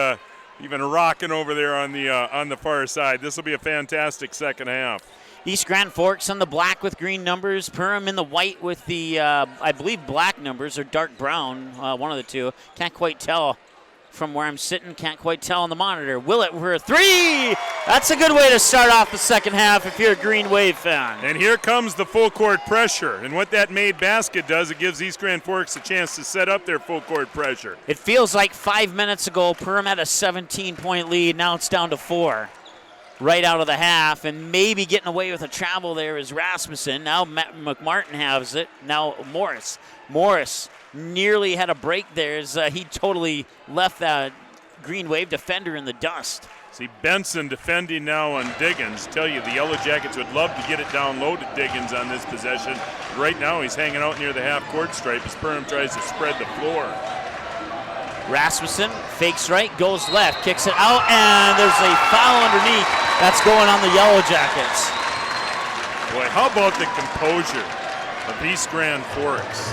even rocking over there on the far side. This will be a fantastic second half. East Grand Forks on the black with green numbers. Perham in the white with the, I believe, black numbers or dark brown, one of the two. Can't quite tell from where I'm sitting. Can't quite tell on the monitor. Willett for a 3. That's a good way to start off the second half if you're a Green Wave fan. And here comes the full court pressure. And what that made basket does, it gives East Grand Forks a chance to set up their full court pressure. It feels like 5 minutes ago, Perham had a 17-point lead. Now it's down to 4. Right out of the half, and maybe getting away with a travel there is Rasmussen. Now McMartin has it. Now Morris. Morris nearly had a break there as he totally left that Green Wave defender in the dust. See Benson defending now on Diggins. Tell you, the Yellowjackets would love to get it down low to Diggins on this possession. Right now he's hanging out near the half-court stripe as Perham tries to spread the floor. Rasmussen fakes right, goes left, kicks it out, and there's a foul underneath. That's going on the Yellowjackets. Boy, how about the composure of East Grand Forks?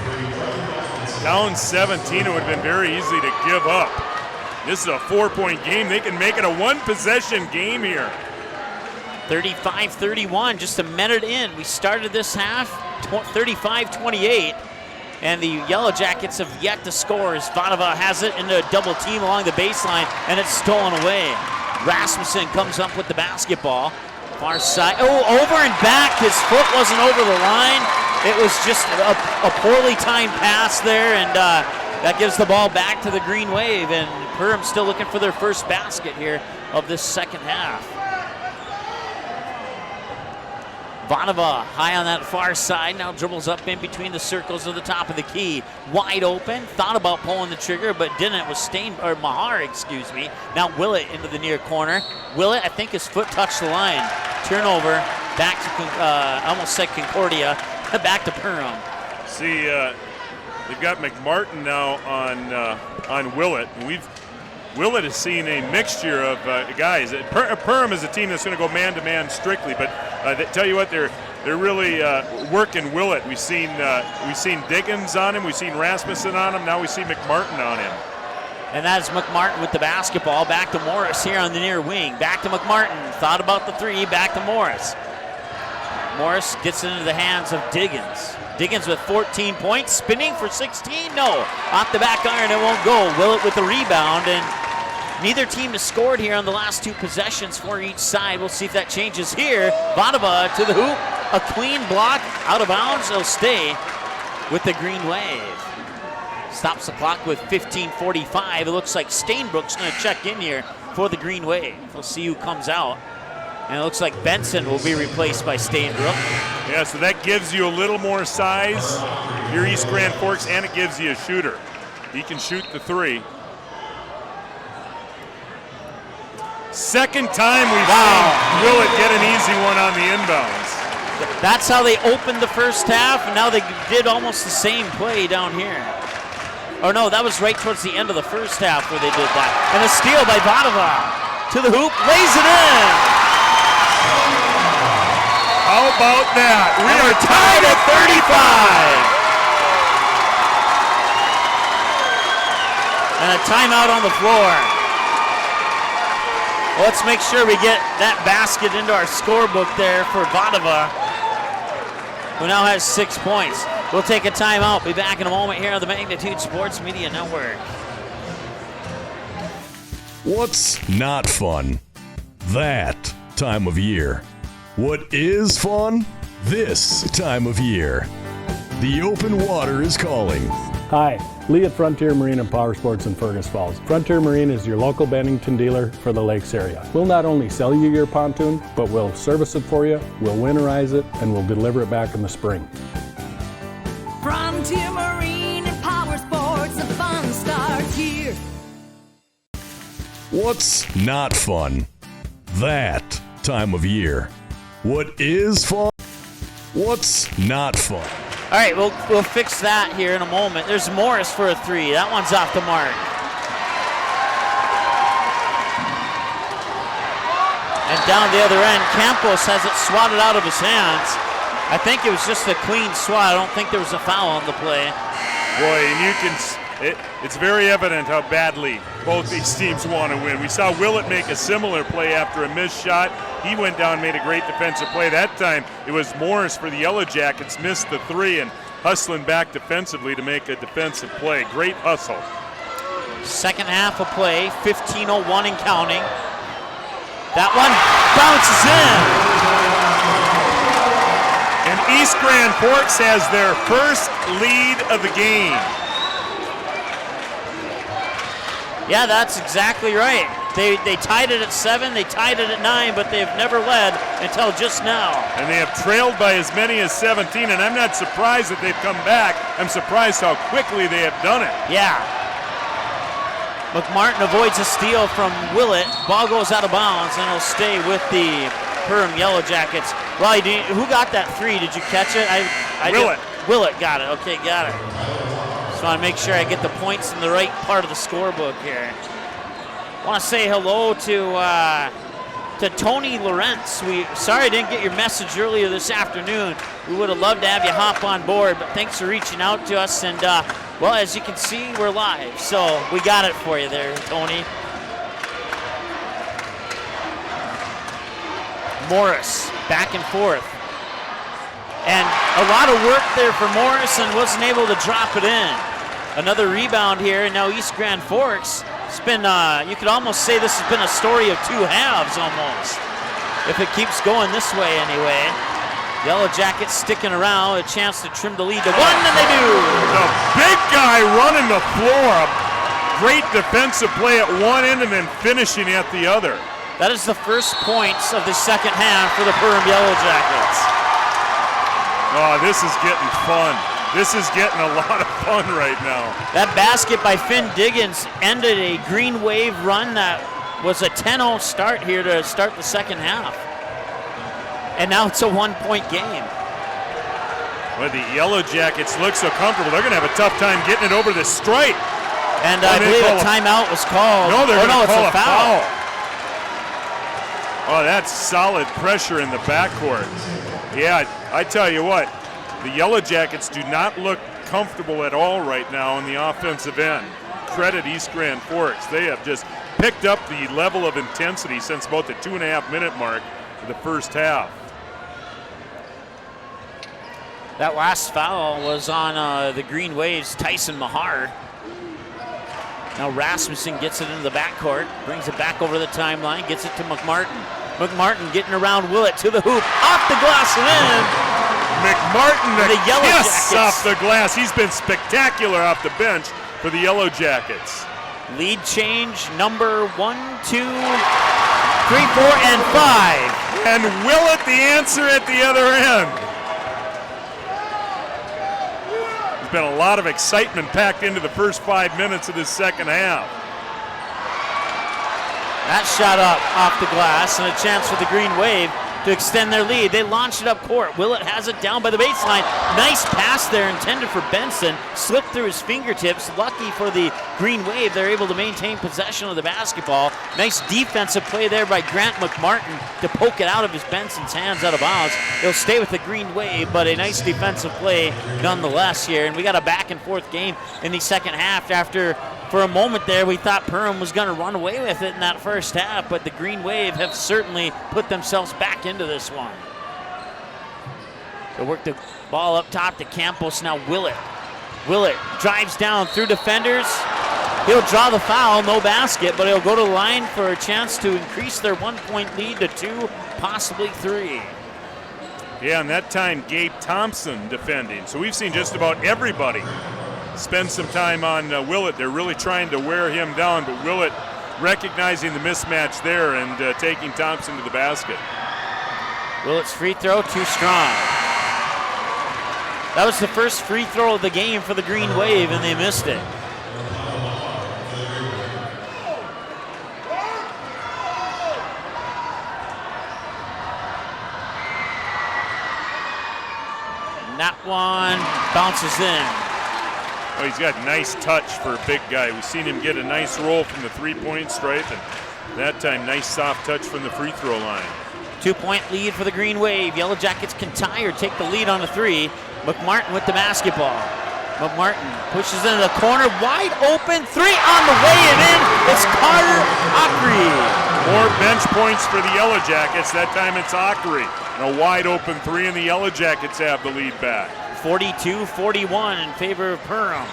Down 17, it would have been very easy to give up. This is a 4-point game. They can make it a one-possession game here. 35-31, just a minute in. We started this half 35-28. And the Yellowjackets have yet to score as Vanova has it into a double team along the baseline, and it's stolen away. Rasmussen comes up with the basketball. Far side, over and back. His foot wasn't over the line. It was just a poorly timed pass there, and that gives the ball back to the Green Wave. And Perham still looking for their first basket here of this second half. Vanova high on that far side, now dribbles up in between the circles of the top of the key. Wide open, thought about pulling the trigger, but didn't. It was Mahar, excuse me. Now Willett into the near corner. Willett, I think his foot touched the line. Turnover, back to, I almost said Concordia, back to Perham. See, they've got McMartin now on Willett, and Willett has seen a mixture of guys. Perham is a team that's going to go man-to-man strictly, but they tell you what, they're really working Willett. We've seen Diggins on him, we've seen Rasmussen on him, now we see McMartin on him. And that's McMartin with the basketball. Back to Morris here on the near wing. Back to McMartin. Thought about the 3. Back to Morris. Morris gets it into the hands of Diggins. Diggins with 14 points. Spinning for 16. No. Off the back iron. It won't go. Willett with the rebound. And neither team has scored here on the last 2 possessions for each side. We'll see if that changes here. Vanova to the hoop. A clean block. Out of bounds. They'll stay with the Green Wave. Stops the clock with 15:45. It looks like Stainbrook's going to check in here for the Green Wave. We'll see who comes out. And it looks like Benson will be replaced by Stainbrook. Yeah, so that gives you a little more size, your East Grand Forks, and it gives you a shooter. He can shoot the 3. Second time we've seen Willett get an easy one on the inbounds. That's how they opened the first half, and now they did almost the same play down here. Oh no, that was right towards the end of the first half where they did that. And a steal by Vanova. To the hoop, lays it in. How about that? We are tied at 35. And a timeout on the floor. Well, let's make sure we get that basket into our scorebook there for Vadova, who now has 6 points. We'll take a timeout. Be back in a moment here on the Magnitude Sports Media Network. What's not fun? That time of year. What is fun? This time of year. The open water is calling. Hi, Lee at Frontier Marine and Power Sports in Fergus Falls. Frontier Marine is your local Bennington dealer for the lakes area. We'll not only sell you your pontoon, but we'll service it for you, we'll winterize it, and we'll deliver it back in the spring. Frontier Marine and Power Sports, the fun starts here. What's not fun? That time of year. What is fun? What's not fun? All right, we'll fix that here in a moment. There's Morris for a three. That one's off the mark. And down the other end, Campos has it swatted out of his hands. I think it was just a clean swat. I don't think there was a foul on the play. Boy, and you can, it's very evident how badly both these teams want to win. We saw Willett make a similar play after a missed shot. He went down, made a great defensive play. That time it was Morris for the Yellowjackets, missed the three and hustling back defensively to make a defensive play. Great hustle. Second half of play, 15:01 and counting. That one bounces in. And East Grand Forks has their first lead of the game. Yeah, that's exactly right. They tied it at 7, they tied it at 9, but they've never led until just now. And they have trailed by as many as 17, and I'm not surprised that they've come back. I'm surprised how quickly they have done it. Yeah. McMartin avoids a steal from Willett. Ball goes out of bounds, and it'll stay with the Perham Yellowjackets. Riley, who got that three? Did you catch it? Willett. Willett got it. Okay, got it. Just want to make sure I get the points in the right part of the scorebook here. I want to say hello to Tony Lawrence. Sorry I didn't get your message earlier this afternoon. We would have loved to have you hop on board, but thanks for reaching out to us. And, well, as you can see, we're live. So we got it for you there, Tony. Morris, back and forth. And a lot of work there for Morris and wasn't able to drop it in. Another rebound here, and now East Grand Forks. It's been, you could almost say this has been a story of two halves almost, if it keeps going this way anyway. Yellowjackets sticking around, a chance to trim the lead to one, and they do. The big guy running the floor. Great defensive play at one end and then finishing at the other. That is the first points of the second half for the Perham Yellowjackets. Oh, this is getting fun. This is getting a lot of fun right now. That basket by Finn Diggins ended a Green Wave run that was a 10-0 start here to start the second half. And now it's a one-point game. Well, the Yellowjackets look so comfortable. They're going to have a tough time getting it over the stripe. And I believe a timeout was called. No, they're going to call a foul. Oh, that's solid pressure in the backcourt. Yeah, I tell you what, the Yellowjackets do not look comfortable at all right now on the offensive end. Credit East Grand Forks. They have just picked up the level of intensity since about the 2.5-minute mark of the first half. That last foul was on the Green Waves' Tyson Mahar. Now Rasmussen gets it into the backcourt, brings it back over the timeline, gets it to McMartin. McMartin getting around Willett to the hoop, off the glass and in. McMartin, the kiss Yellowjackets off the glass. He's been spectacular off the bench for the Yellowjackets. Lead change, number 1, 2, 3, 4, and 5. And Willett the answer at the other end. There's been a lot of excitement packed into the first 5 minutes of this second half. That shot up off the glass and a chance for the Green Wave to extend their lead. They launch it up court. Willett has it down by the baseline. Nice pass there intended for Benson. Slipped through his fingertips. Lucky for the Green Wave, they're able to maintain possession of the basketball. Nice defensive play there by Grant McMartin to poke it out of his Benson's hands out of bounds. He'll stay with the Green Wave, but a nice defensive play nonetheless here. And we got a back and forth game in the second half after For a moment there, we thought Perham was going to run away with it in that first half, but the Green Wave have certainly put themselves back into this one. They work the ball up top to Campos, now Willett. Willett drives down through defenders. He'll draw the foul, no basket, but he'll go to the line for a chance to increase their 1-point lead to 2, possibly 3. Yeah, and that time Gabe Thompson defending. So we've seen just about everybody spend some time on Willett. They're really trying to wear him down, but Willett recognizing the mismatch there and taking Thompson to the basket. Willett's free throw, too strong. That was the first free throw of the game for the Green Wave, and they missed it. And that one bounces in. Oh, he's got nice touch for a big guy. We've seen him get a nice roll from the three-point stripe, and that time, nice soft touch from the free throw line. 2-point lead for the Green Wave. Yellowjackets can tie or take the lead on the 3. McMartin with the basketball. McMartin pushes into the corner, wide open, 3 on the way and in. It's Carter Ockery. More bench points for the Yellowjackets. That time it's Ockery. And a wide open 3, and the Yellowjackets have the lead back. 42-41 in favor of Perham.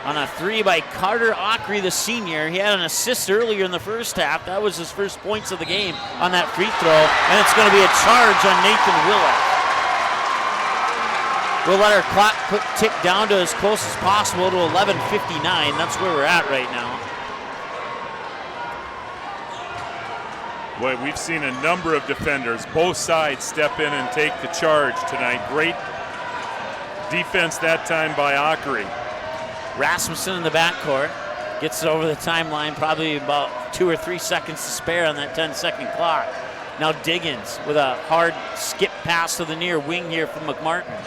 On a 3 by Carter Ockery, the senior. He had an assist earlier in the first half. That was his first points of the game on that free throw. And it's going to be a charge on Nathan Willett. We'll let our clock tick down to as close as possible to 11:59. That's where we're at right now. Boy, we've seen a number of defenders, both sides, step in and take the charge tonight. Great defense that time by Ockery. Rasmussen in the backcourt gets it over the timeline, probably about 2 or 3 seconds to spare on that 10-second clock. Now Diggins with a hard skip pass to the near wing here from McMartin.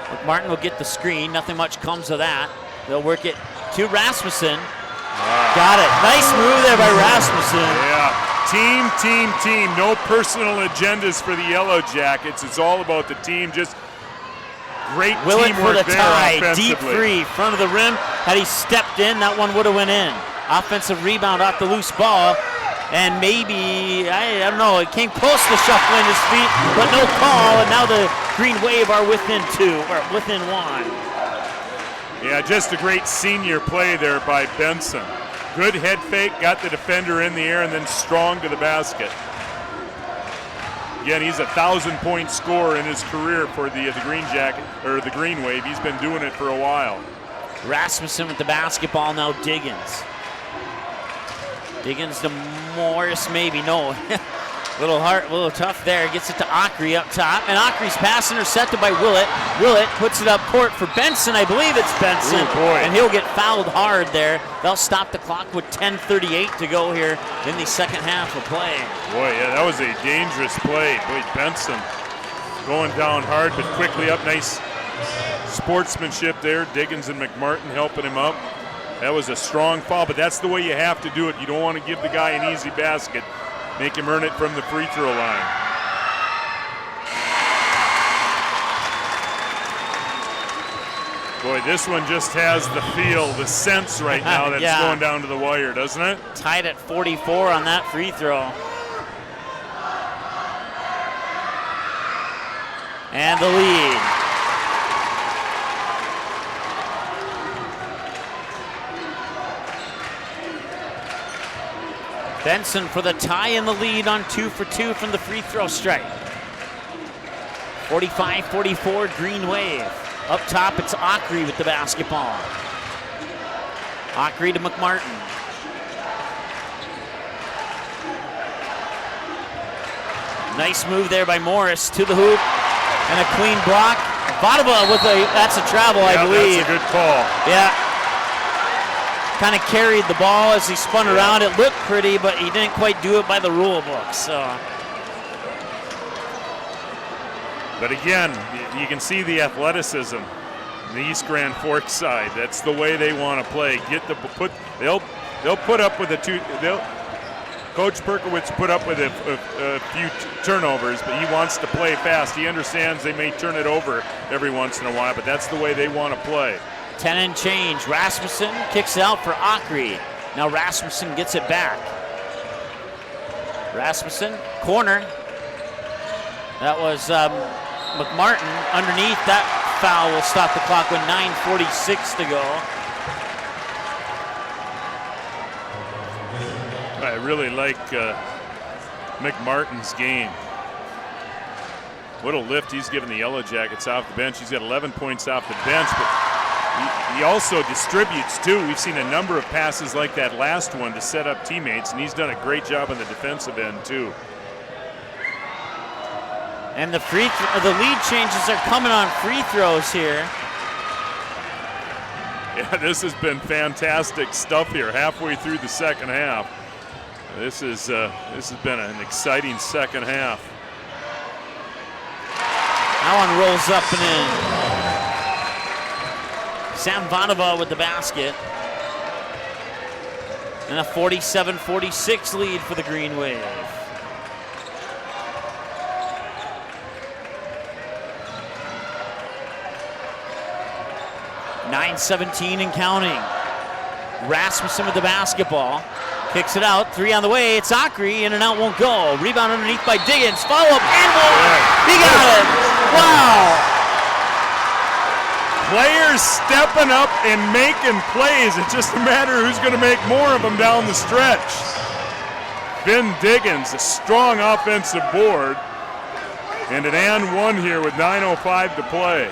McMartin will get the screen. Nothing much comes of that. They'll work it to Rasmussen. Wow. Got it. Nice move there by Rasmussen. Yeah. Team. No personal agendas for the Yellowjackets. It's all about the team. Just great Willett for the teamwork there tie. offensively. Deep 3, front of the rim. Had he stepped in, that one would have went in. Offensive rebound off the loose ball. And maybe, I don't know, it came close to shuffling his feet, but no call. And now the Green Wave are within 2, or within 1. Yeah, just a great senior play there by Benson. Good head fake, got the defender in the air, and then strong to the basket. Again, he's a 1,000-point scorer in his career for the Green Wave. He's been doing it for a while. Rasmussen with the basketball, now Diggins. Diggins to Morris, maybe, no. little tough there. Gets it to Ockery up top, and Ockery's pass intercepted by Willett. Willett puts it up court for Benson. I believe it's Benson. Ooh, boy. And he'll get fouled hard there. They'll stop the clock with 10:38 to go here in the second half of play. Boy, yeah, that was a dangerous play. Boy, Benson going down hard, but quickly up. Nice sportsmanship there. Diggins and McMartin helping him up. That was a strong foul, but that's the way you have to do it. You don't want to give the guy an easy basket. Make him earn it from the free throw line. Boy, this one just has the feel, the sense right now that it's going down to the wire, doesn't it? Tied at 44 on that free throw. And the lead. Benson for the tie in the lead on 2 for 2 from the free throw stripe. 45-44 Green Wave. Up top, it's Ockery with the basketball. Ockery to McMartin. Nice move there by Morris to the hoop. And a clean block. Vadova with that's a travel, I believe. That's a good call. Yeah. Kind of carried the ball as he spun around. It looked pretty, but he didn't quite do it by the rule book. So. But again, you can see the athleticism on the East Grand Forks side. That's the way they want to play. They'll put up with Coach Perkowitz put up with a few turnovers, but he wants to play fast. He understands they may turn it over every once in a while, but that's the way they want to play. 10 and change. Rasmussen kicks it out for Akri. Now Rasmussen gets it back. Rasmussen, corner. That was McMartin underneath. That foul will stop the clock with 9:46 to go. I really like McMartin's game. What a lift he's given the Yellowjackets off the bench. He's got 11 points off the bench, but he also distributes too. We've seen a number of passes like that last one to set up teammates, and he's done a great job on the defensive end too. And the lead changes are coming on free throws here. Yeah, this has been fantastic stuff here halfway through the second half. This has been an exciting second half. That one rolls up and in. Sam Vanova with the basket. And a 47-46 lead for the Green Wave. .9:17 and counting. Rasmussen with the basketball. Kicks it out, 3 on the way. It's Akri, in and out won't go. Rebound underneath by Diggins. Follow up and more. He got it. Wow. Players stepping up and making plays. It's just a matter who's going to make more of them down the stretch. Finn Diggins, a strong offensive board. And an and one here with 9:05 to play.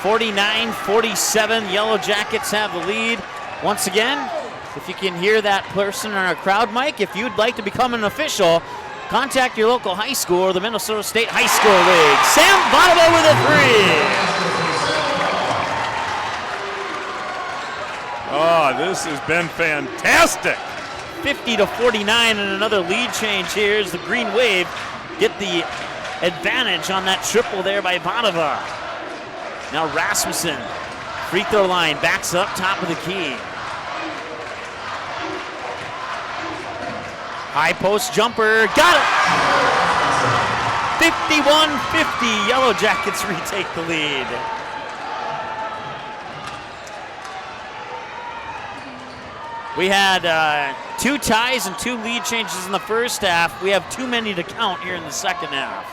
.49-47, Yellowjackets have the lead. Once again, if you can hear that person on our crowd mic, if you'd like to become an official, contact your local high school or the Minnesota State High School League. Sam Vanova with a 3. Oh, this has been fantastic. 50-49 and another lead change here as the Green Wave get the advantage on that triple there by Vanova. Now Rasmussen, free throw line, backs up, top of the key. High post jumper, got it! 51-50, Yellowjackets retake the lead. We had 2 ties and 2 lead changes in the first half. We have too many to count here in the second half.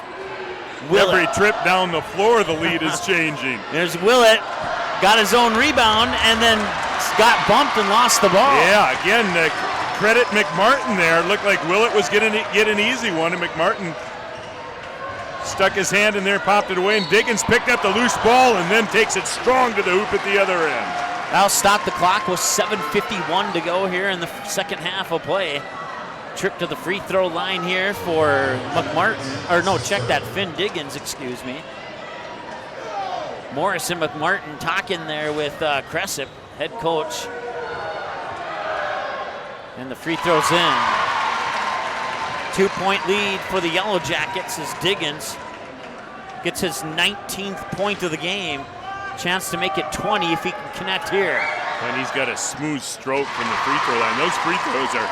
Willett. Every trip down the floor, the lead is changing. There's Willett, got his own rebound, and then got bumped and lost the ball. Yeah, again, credit McMartin there. Looked like Willett was getting an easy one, and McMartin stuck his hand in there, popped it away, and Diggins picked up the loose ball and then takes it strong to the hoop at the other end. That'll stop the clock with 7:51 to go here in the second half of play. Trip to the free throw line here for McMartin, or no, check that, Finn Diggins, excuse me. Morris and McMartin talking there with Cressip, head coach. And the free throw's in. 2-point lead for the Yellowjackets as Diggins gets his 19th point of the game. Chance to make it 20 if he can connect here. And he's got a smooth stroke from the free throw line. Those free throws are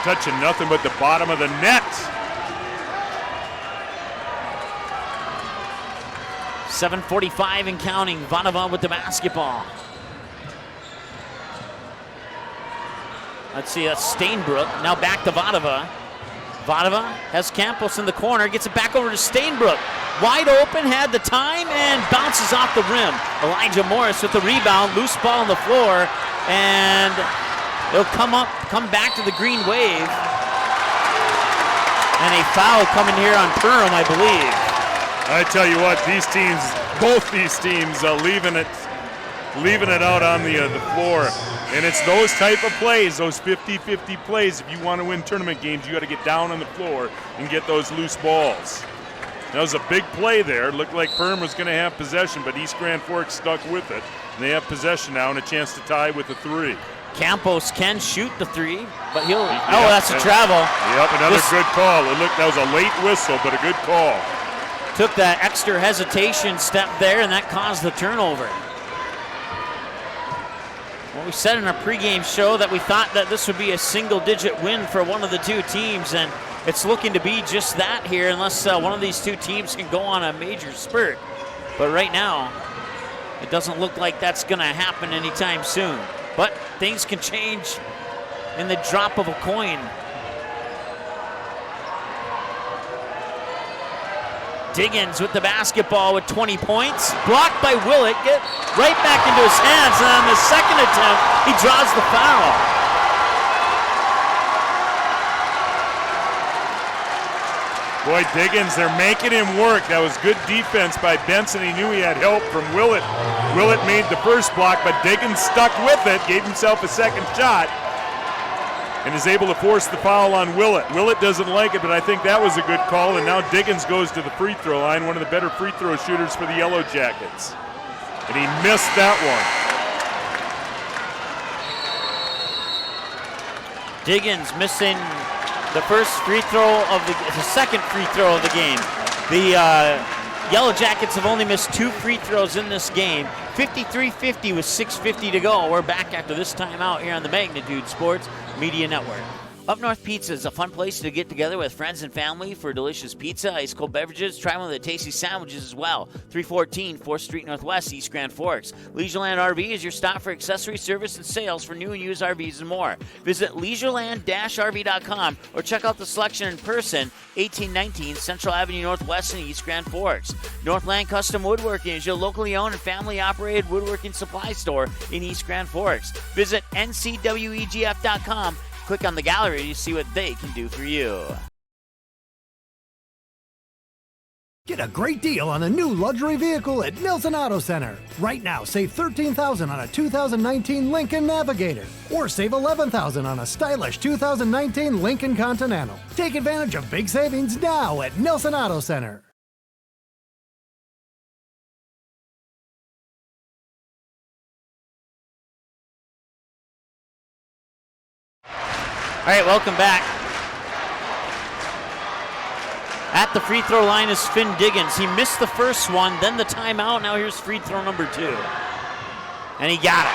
touching nothing but the bottom of the net. 7:45 and counting. Vanova with the basketball. Let's see, that's Stainbrook. Now back to Vanova. Vanova has Campos in the corner, gets it back over to Stainbrook. Wide open, had the time, and bounces off the rim. Elijah Morris with the rebound, loose ball on the floor, and it'll come back to the Green Wave. And a foul coming here on Perham, I believe. I tell you what, these teams, both these teams, leaving it out on the floor. And it's those type of plays, those 50-50 plays. If you want to win tournament games, you got to get down on the floor and get those loose balls. That was a big play there. Looked like Perham was going to have possession, but East Grand Forks stuck with it. And they have possession now and a chance to tie with a 3. Campos can shoot the 3, but he'll. Oh, that's a travel. Yep, another good call. That was a late whistle, but a good call. Took that extra hesitation step there, and that caused the turnover. Well, we said in our pregame show that we thought that this would be a single-digit win for one of the two teams, and it's looking to be just that here unless one of these two teams can go on a major spurt. But right now, it doesn't look like that's going to happen anytime soon. But things can change in the drop of a coin. Diggins with the basketball with 20 points. Blocked by Willett. Get right back into his hands. And on the second attempt, he draws the foul. Boy, Diggins, they're making him work. That was good defense by Benson. He knew he had help from Willett. Willett made the first block, but Diggins stuck with it, gave himself a second shot, and is able to force the foul on Willett. Willett doesn't like it, but I think that was a good call, and now Diggins goes to the free throw line, one of the better free throw shooters for the Yellowjackets. And he missed that one. Diggins missing the first free throw of the second free throw of the game. The Yellowjackets have only missed 2 free throws in this game. 53-50 with 6:50 to go. We're back after this timeout here on the Magnitude Sports Media Network. Up North Pizza is a fun place to get together with friends and family for delicious pizza, ice cold beverages. Try one of the tasty sandwiches as well. 314 4th Street Northwest, East Grand Forks. Leisureland RV is your stop for accessory service and sales for new and used RVs and more. Visit leisureland-rv.com or check out the selection in person. 1819 Central Avenue Northwest in East Grand Forks. Northland Custom Woodworking is your locally owned and family-operated woodworking supply store in East Grand Forks. Visit ncwegf.com. Click on the gallery to see what they can do for you. Get a great deal on a new luxury vehicle at Nilsson Auto Center. Right now, save $13,000 on a 2019 Lincoln Navigator, or save $11,000 on a stylish 2019 Lincoln Continental. Take advantage of big savings now at Nilsson Auto Center. All right, welcome back. At the free throw line is Finn Diggins. He missed the first one, then the timeout. Now here's free throw number 2. And he got it.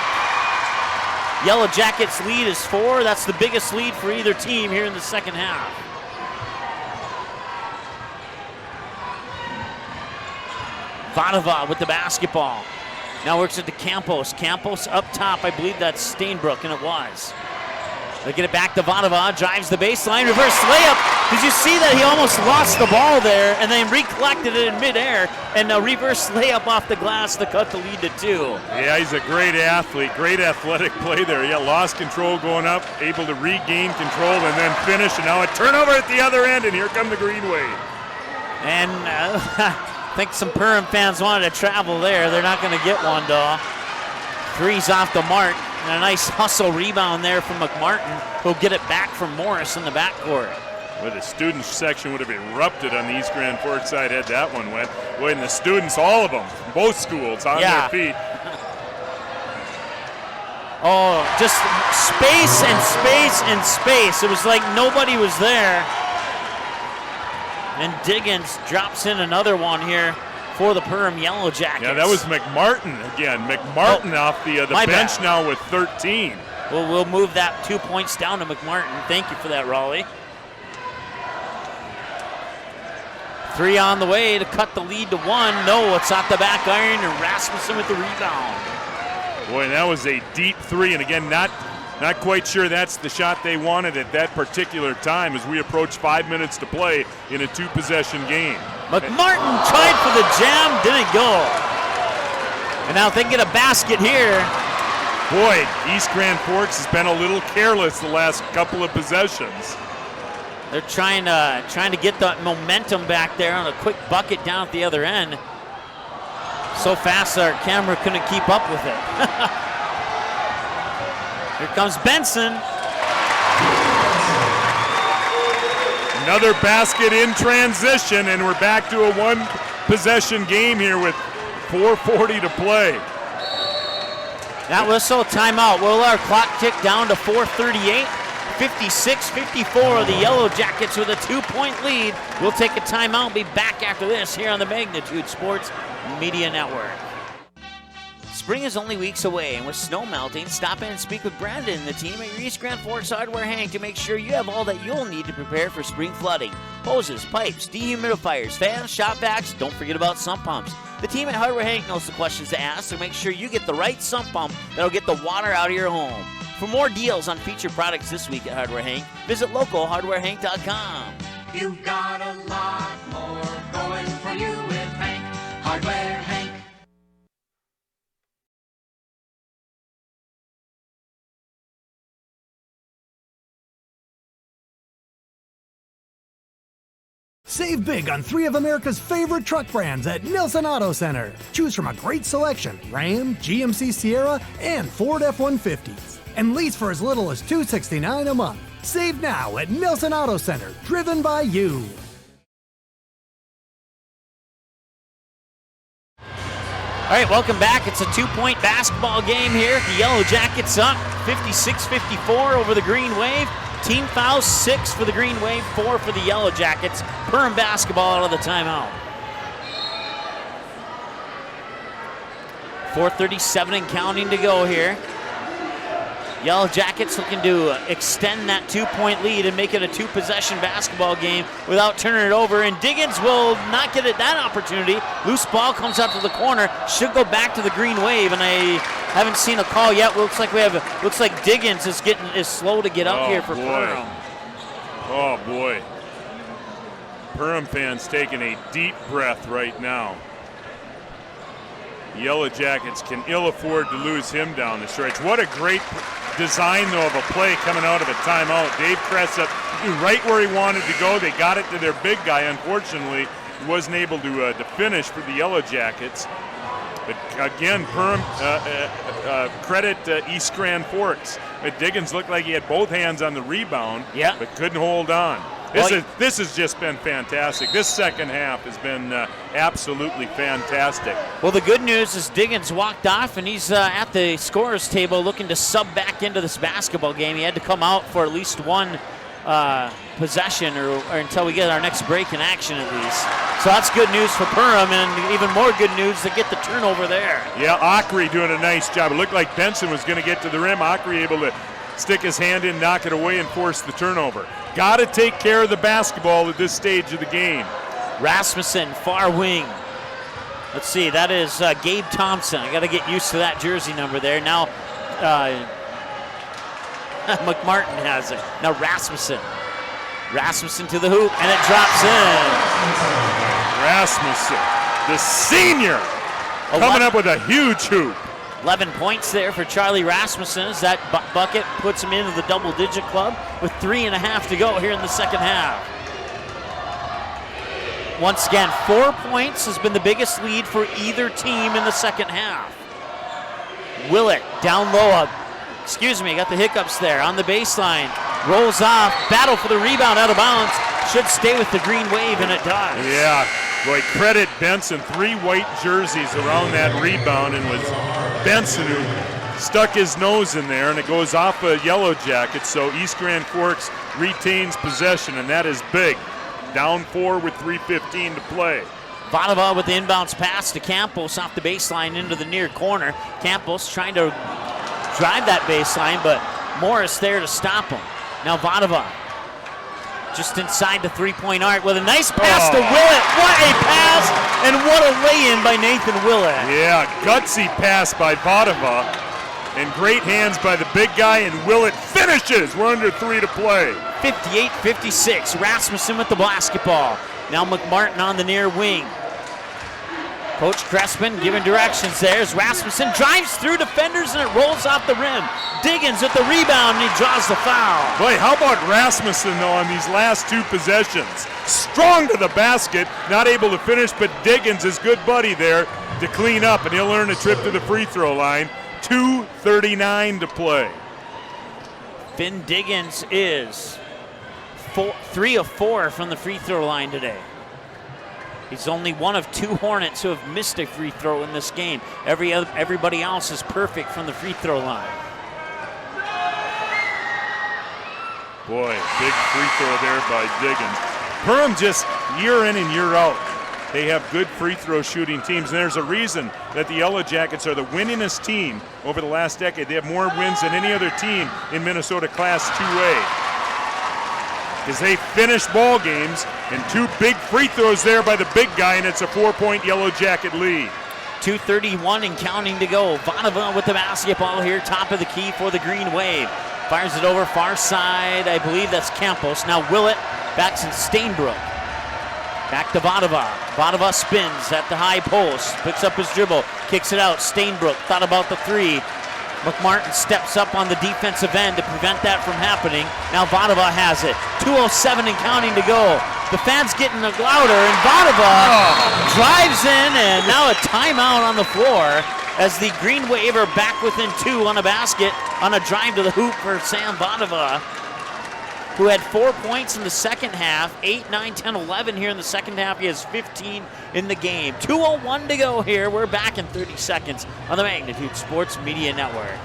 Yellowjackets lead is 4. That's the biggest lead for either team here in the second half. Vadova with the basketball. Now works it to Campos. Campos up top. I believe that's Stainbrook, and it was. They get it back to Vadova, drives the baseline, reverse layup. Did you see that he almost lost the ball there and then recollected it in midair, and a reverse layup off the glass to cut the lead to 2. Yeah, he's a great athlete, great athletic play there. Yeah, lost control going up, able to regain control and then finish, and now a turnover at the other end, and here come the Greenway. And I think some Perham fans wanted to travel there. They're not going to get one, though. 3's off the mark. And a nice hustle rebound there from McMartin, who'll get it back from Morris in the backcourt. Well, the students section would have erupted on the East Grand Forks side had that one went. Boy, and the students, all of them, both schools, on their feet. Oh, just space and space and space. It was like nobody was there. And Diggins drops in another one here for the Perham Yellowjackets. Yeah, that was McMartin again. McMartin off the bench bad. now with 13. Well, we'll move that 2 points down to McMartin. Thank you for that, Raleigh. 3 on the way to cut the lead to 1. No, it's off the back iron, and Rasmussen with the rebound. Boy, that was a deep 3, and again, not quite sure that's the shot they wanted at that particular time as we approach 5 minutes to play in a 2-possession game. McMartin tried for the jam, didn't go. And now they get a basket here. Boy, East Grand Forks has been a little careless the last couple of possessions. They're trying to get the momentum back there on a quick bucket down at the other end. So fast our camera couldn't keep up with it. Here comes Benson. Another basket in transition, and we're back to a 1-possession game here with 4:40 to play. That whistle, timeout. Will our clock tick down to 4:38? 56-54, the Yellowjackets with a 2-point lead. We'll take a timeout and be back after this here on the Magnitude Sports Media Network. Spring is only weeks away, and with snow melting, stop in and speak with Brandon and the team at your East Grand Forks Hardware Hank to make sure you have all that you'll need to prepare for spring flooding. Hoses, pipes, dehumidifiers, fans, shop vacs, don't forget about sump pumps. The team at Hardware Hank knows the questions to ask to make sure you get the right sump pump that'll get the water out of your home. For more deals on featured products this week at Hardware Hank, visit localhardwarehank.com. You've got a lot more going for you with Hank, Hardware Hank. Save big on 3 of America's favorite truck brands at Nilson Auto Center. Choose from a great selection: Ram, GMC Sierra, and Ford F-150s. And lease for as little as $269 a month. Save now at Nilson Auto Center, driven by you. All right, welcome back. It's a 2-point basketball game here. The Yellowjackets up 56-54 over the Green Wave. Team fouls 6 for the Green Wave, 4 for the Yellowjackets. Perham basketball out of the timeout. 4:37 and counting to go here. Yellowjackets looking to extend that 2-point lead and make it a 2-possession basketball game without turning it over. And Diggins will not get it that opportunity. Loose ball comes out to the corner. Should go back to the Green Wave, and I haven't seen a call yet. Looks like Diggins is slow to get up here for Perham. Oh boy. Perham fans taking a deep breath right now. The Yellowjackets can ill afford to lose him down the stretch. What a great design, though, of a play coming out of a timeout. Dave Cressup right where he wanted to go. They got it to their big guy. Unfortunately, he wasn't able to finish for the Yellowjackets. But again, Perham, credit East Grand Forks. But Diggins looked like he had both hands on the rebound, but couldn't hold on. This has just been fantastic. This second half has been absolutely fantastic. Well, the good news is Diggins walked off, and he's at the scorer's table looking to sub back into this basketball game. He had to come out for at least one possession or until we get our next break in action at least. So that's good news for Perham, and even more good news to get the turnover there. Yeah, Ockery doing a nice job. It looked like Benson was going to get to the rim. Ockery able to stick his hand in, knock it away, and force the turnover. Got to take care of the basketball at this stage of the game. Rasmussen, far wing. Let's see, that is Gabe Thompson. I got to get used to that jersey number there. Now McMartin has it. Now Rasmussen. Rasmussen to the hoop, and it drops in. Rasmussen, the senior, coming up with a huge hoop. 11 points there for Charlie Rasmussen as that bucket puts him into the double-digit club with 3.5 to go here in the second half. Once again, 4 points has been the biggest lead for either team in the second half. Willett down low, got the hiccups there on the baseline. Rolls off, battle for the rebound, out of bounds. Should stay with the Green Wave, and it does. Yeah, boy, credit Benson. 3 white jerseys around that rebound, and was Benson who stuck his nose in there, and it goes off a Yellowjacket. So East Grand Forks retains possession, and that is big. Down 4 with 3:15 to play. Vadova with the inbounds pass to Campos off the baseline into the near corner. Campos trying to drive that baseline, but Morris there to stop him. Now Vadova just inside the 3-point arc with a nice pass to Willett. What a pass, and what a lay-in by Nathan Willett. Yeah, gutsy pass by Vadova, and great hands by the big guy, and Willett finishes. We're under 3 to play. 58-56, Rasmussen with the basketball. Now McMartin on the near wing. Coach Crespin giving directions there as Rasmussen drives through defenders and it rolls off the rim. Diggins with the rebound and he draws the foul. Boy, how about Rasmussen though on these last 2 possessions? Strong to the basket, not able to finish, but Diggins, his good buddy there, to clean up, and he'll earn a trip to the free throw line. 2:39 to play. Finn Diggins is 3 of 4 from the free throw line today. He's only one of 2 Hornets who have missed a free throw in this game. Everybody else is perfect from the free throw line. Boy, big free throw there by Diggins. Perham just year in and year out they have good free throw shooting teams. And there's a reason that the Yellowjackets are the winningest team over the last decade. They have more wins than any other team in Minnesota Class 2A. As they finish ball games, and 2 big free throws there by the big guy, and it's a 4-point Yellowjacket lead. 2:31 and counting to go. Vanova with the basketball here, top of the key for the Green Wave. Fires it over far side. I believe that's Campos. Now Willett backs in Stainbrook. Back to Vanova. Vanova spins at the high post. Picks up his dribble. Kicks it out. Stainbrook thought about the 3. McMartin steps up on the defensive end to prevent that from happening. Now Vanova has it. 2:07 and counting to go. The fans getting louder, and Vanova drives in, and now a timeout on the floor as the Green Wave are back within 2 on a basket on a drive to the hoop for Sam Vanova, who had 4 points in the second half, 8, 9, 10, 11 here in the second half. He has 15 in the game. 2:01 to go here. We're back in 30 seconds on the Magnitude Sports Media Network.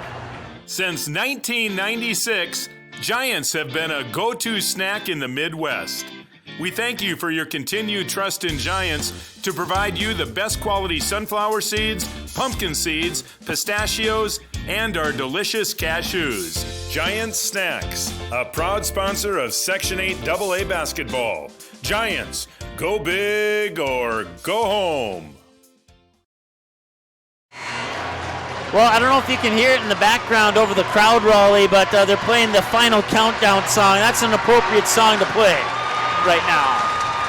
Since 1996, Giants have been a go-to snack in the Midwest. We thank you for your continued trust in Giants to provide you the best quality sunflower seeds, pumpkin seeds, pistachios, and our delicious cashews. Giants Snacks, a proud sponsor of Section 8 AA basketball. Giants, go big or go home. Well, I don't know if you can hear it in the background over the crowd, Raleigh, but they're playing the final countdown song. That's an appropriate song to play right now.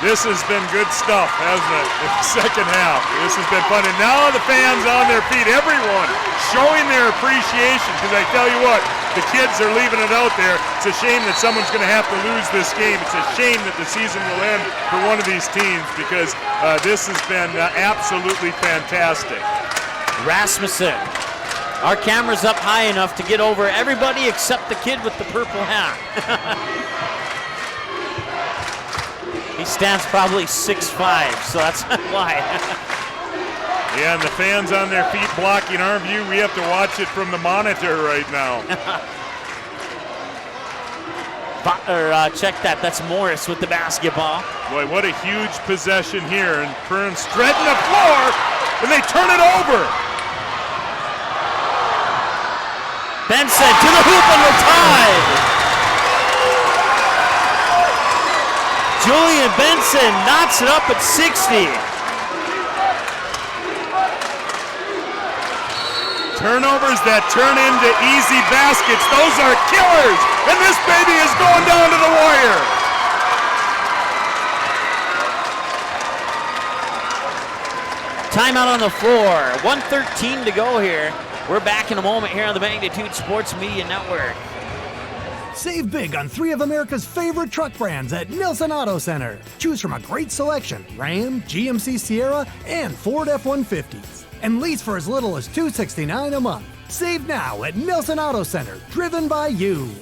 This has been good stuff, hasn't it, in the second half. This has been fun. And now the fans on their feet, everyone showing their appreciation, because I tell you what, the kids are leaving it out there. It's a shame that someone's going to have to lose this game. It's a shame that the season will end for one of these teams, because this has been absolutely fantastic. Rasmussen. Our camera's up high enough to get over everybody except the kid with the purple hat. He stands probably 6'5", so that's why. Yeah, and the fans on their feet blocking our view. We have to watch it from the monitor right now. Check that. That's Morris with the basketball. Boy, what a huge possession here. And Perham spreading the floor, and they turn it over. Benson to the hoop, and we're tied. Julian Benson knocks it up at 60. Turnovers that turn into easy baskets. Those are killers. And this baby is going down to the wire. Timeout on the floor. 1:13 to go here. We're back in a moment here on the Magnitude Sports Media Network. Save big on 3 of America's favorite truck brands at Nilson Auto Center. Choose from a great selection: Ram, GMC Sierra, and Ford F-150s. And lease for as little as $269 a month. Save now at Nilson Auto Center, driven by you.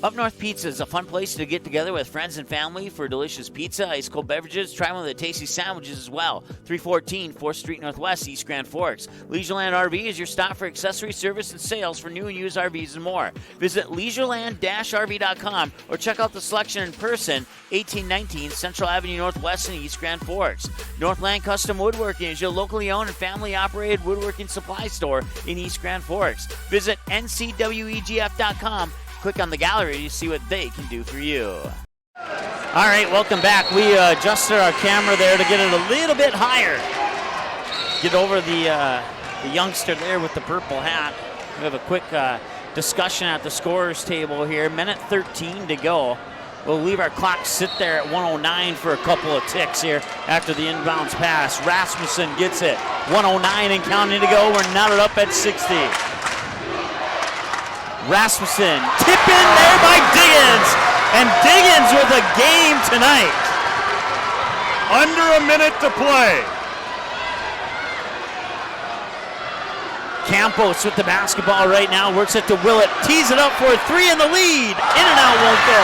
Up North Pizza is a fun place to get together with friends and family for delicious pizza, ice cold beverages. Try one of the tasty sandwiches as well. 314 4th Street Northwest, East Grand Forks. Leisureland RV is your stop for accessory service and sales for new and used RVs and more. Visit leisureland-rv.com or check out the selection in person. 1819 Central Avenue Northwest in East Grand Forks. Northland Custom Woodworking is your locally owned and family-operated woodworking supply store in East Grand Forks. Visit ncwegf.com. Click on the gallery to see what they can do for you. All right, welcome back. We adjusted our camera there to get it a little bit higher. Get over the youngster there with the purple hat. We have a quick discussion at the scorer's table here. Minute 13 to go. We'll leave our clock sit there at 109 for a couple of ticks here after the inbounds pass. Rasmussen gets it. 109 and counting to go. We're knotted up at 60. Rasmussen, tip in there by Diggins, and Diggins with a game tonight. Under a minute to play. Campos with the basketball right now, works it to Willett, tees it up for a 3 in the lead. In and out won't go.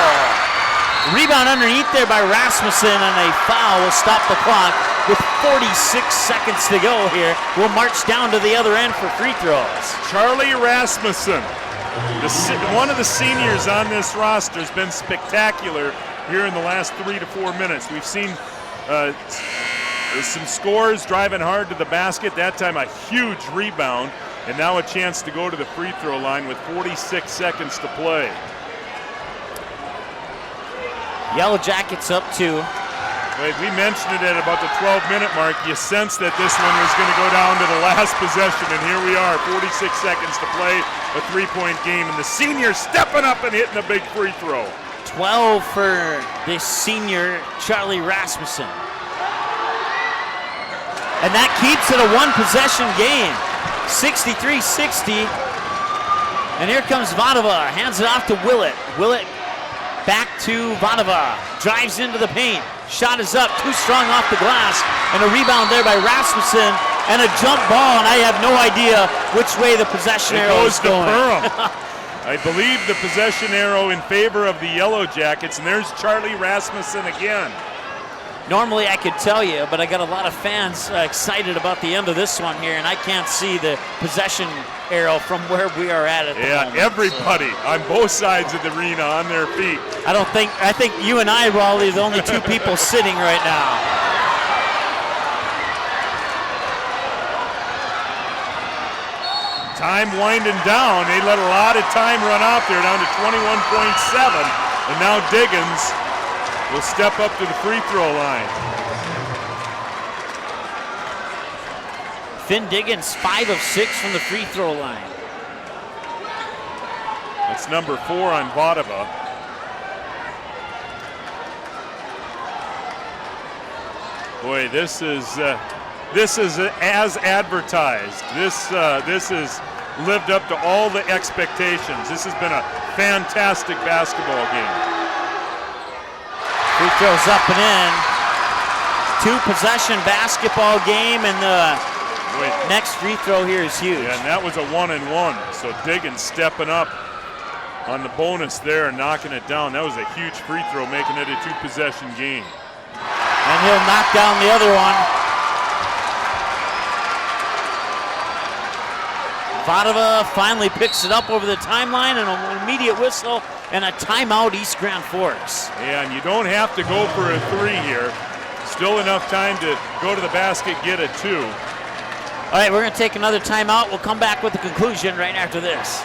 Rebound underneath there by Rasmussen, and a foul will stop the clock with 46 seconds to go here. We'll march down to the other end for free throws. Charlie Rasmussen One of the seniors on this roster has been spectacular here in the last 3 to 4 minutes. We've seen some scores, driving hard to the basket. That time a huge rebound, and now a chance to go to the free throw line with 46 seconds to play. Yellowjackets up 2. Wait, we mentioned it at about the 12-minute mark. You sense that this one was going to go down to the last possession, and here we are, 46 seconds to play, a 3-point game, and the senior stepping up and hitting a big free throw. 12 for the senior, Charlie Rasmussen. And that keeps it a one-possession game, 63-60. And here comes Vadova, hands it off to Willett. Willett back to Vadova, drives into the paint. Shot is up, too strong off the glass, and a rebound there by Rasmussen, and a jump ball, and I have no idea which way the possession arrow is going. It goes to Perham. I believe the possession arrow in favor of the Yellowjackets, and there's Charlie Rasmussen again. Normally I could tell you, but I got a lot of fans excited about the end of this one here, and I can't see the possession arrow from where we are at the moment. Yeah, everybody on both sides of the arena on their feet. I think you and I, Wally, are the only two people sitting right now. Time winding down. They let a lot of time run off there, down to 21.7. And now Diggins will step up to the free throw line. Finn Diggins, 5 of 6 from the free throw line. That's number 4 on Vadova. Boy, this is as advertised. This has lived up to all the expectations. This has been a fantastic basketball game. Free throws up and in. 2-possession basketball game, and the next free throw here is huge. Yeah, and that was a 1-and-1. So Diggins stepping up on the bonus there and knocking it down. That was a huge free throw, making it a 2-possession game. And he'll knock down the other one. Vadova finally picks it up over the timeline, and an immediate whistle and a timeout, East Grand Forks. Yeah, and you don't have to go for a 3 here. Still enough time to go to the basket, get a 2. All right, we're going to take another timeout. We'll come back with the conclusion right after this.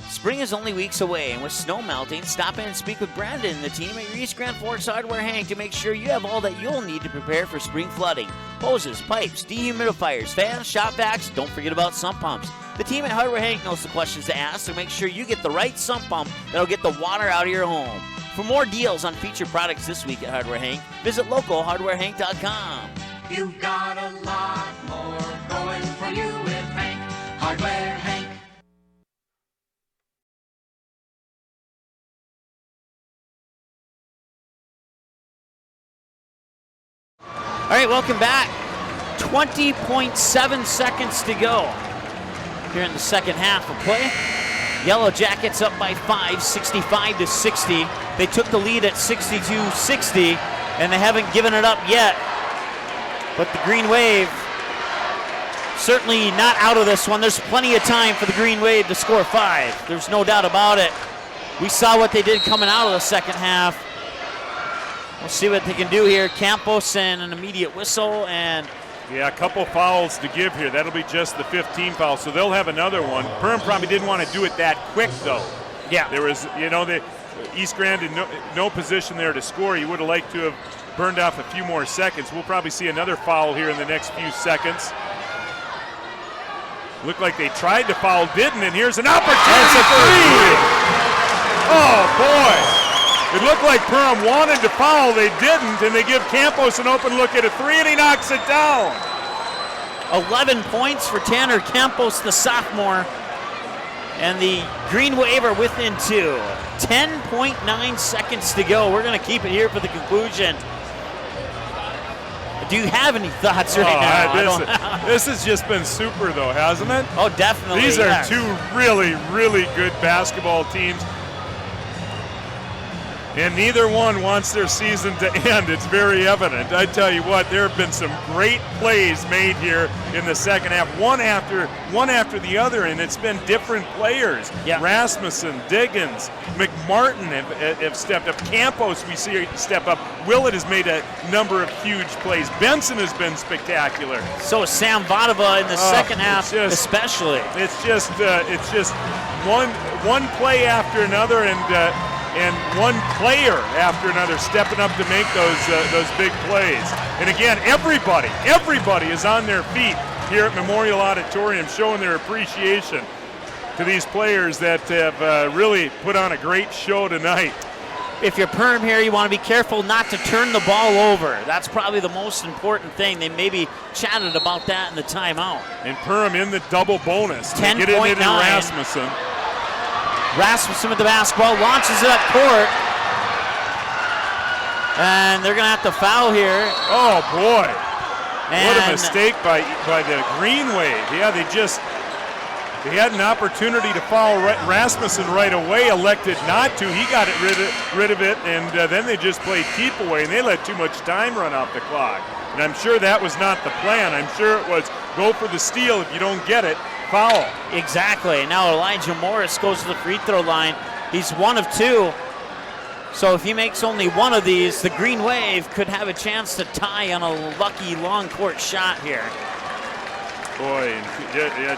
Spring is only weeks away, and with snow melting, stop in and speak with Brandon and the team at your East Grand Forks Hardware Hank to make sure you have all that you'll need to prepare for spring flooding. Hoses, pipes, dehumidifiers, fans, shop vacs, don't forget about sump pumps. The team at Hardware Hank knows the questions to ask, so make sure you get the right sump pump that'll get the water out of your home. For more deals on featured products this week at Hardware Hank, visit localhardwarehank.com. You've got a lot more going for you with Hank, Hardware Hank. All right, welcome back. 20.7 seconds to go here in the second half of play. Yellowjackets up by 5, 65-60. They took the lead at 62-60, and they haven't given it up yet. But the Green Wave certainly not out of this one. There's plenty of time for the Green Wave to score 5. There's no doubt about it. We saw what they did coming out of the second half. We'll see what they can do here. Campos and an immediate whistle, and yeah, a couple fouls to give here. That'll be just the 15th foul, so they'll have another one. Perham probably didn't want to do it that quick, though. Yeah. There was, the East Grand in no position there to score. You would have liked to have burned off a few more seconds. We'll probably see another foul here in the next few seconds. Looked like they tried to foul, didn't, and here's an opportunity for three. Oh, boy. It looked like Perham wanted to foul. They didn't, and they give Campos an open look at a 3, and he knocks it down. 11 points for Tanner Campos, the sophomore. And the Green Wave are within 2. 10.9 seconds to go. We're going to keep it here for the conclusion. Do you have any thoughts right now? This has just been super, though, hasn't it? Oh, definitely. These are two really, really good basketball teams. And neither one wants their season to end. It's very evident. I tell you what, there have been some great plays made here in the second half, one after the other, and it's been different players. Yeah. Rasmussen, Diggins, McMartin have stepped up. Campos, we see step up. Willett has made a number of huge plays. Benson has been spectacular. So is Sam Vadova in the second half, especially. It's just one play after another, and one player after another stepping up to make those big plays. And again, everybody is on their feet here at Memorial Auditorium, showing their appreciation to these players that have really put on a great show tonight. If you're Perham here, you want to be careful not to turn the ball over. That's probably the most important thing. They maybe chatted about that in the timeout. And Perham in the double bonus. 10.9. Get it into Rasmussen. Rasmussen with the basketball, launches it up court. And they're going to have to foul here. Oh, boy. And what a mistake by the Green Wave. Yeah, they had an opportunity to foul Rasmussen right away, elected not to. He got rid of it, and then they just played keep away, and they let too much time run off the clock. And I'm sure that was not the plan. I'm sure it was go for the steal. If you don't get it, foul. Exactly. Now Elijah Morris goes to the free throw line. He's 1 of 2. So if he makes only one of these, the Green Wave could have a chance to tie on a lucky long court shot here. Boy,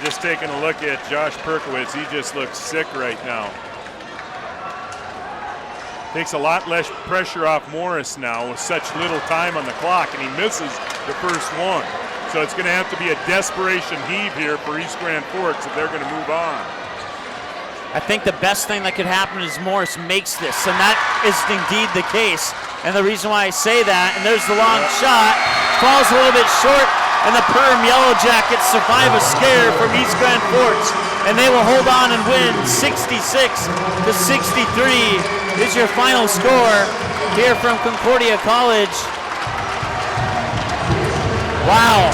just taking a look at Josh Perkowitz, he just looks sick right now. Takes a lot less pressure off Morris now with such little time on the clock, and he misses the first one. So it's going to have to be a desperation heave here for East Grand Forks if they're going to move on. I think the best thing that could happen is Morris makes this, and that is indeed the case. And the reason why I say that, and there's the long shot, falls a little bit short, and the Perham Yellowjackets survive a scare from East Grand Forks, and they will hold on and win 66-63 is your final score here from Concordia College. Wow,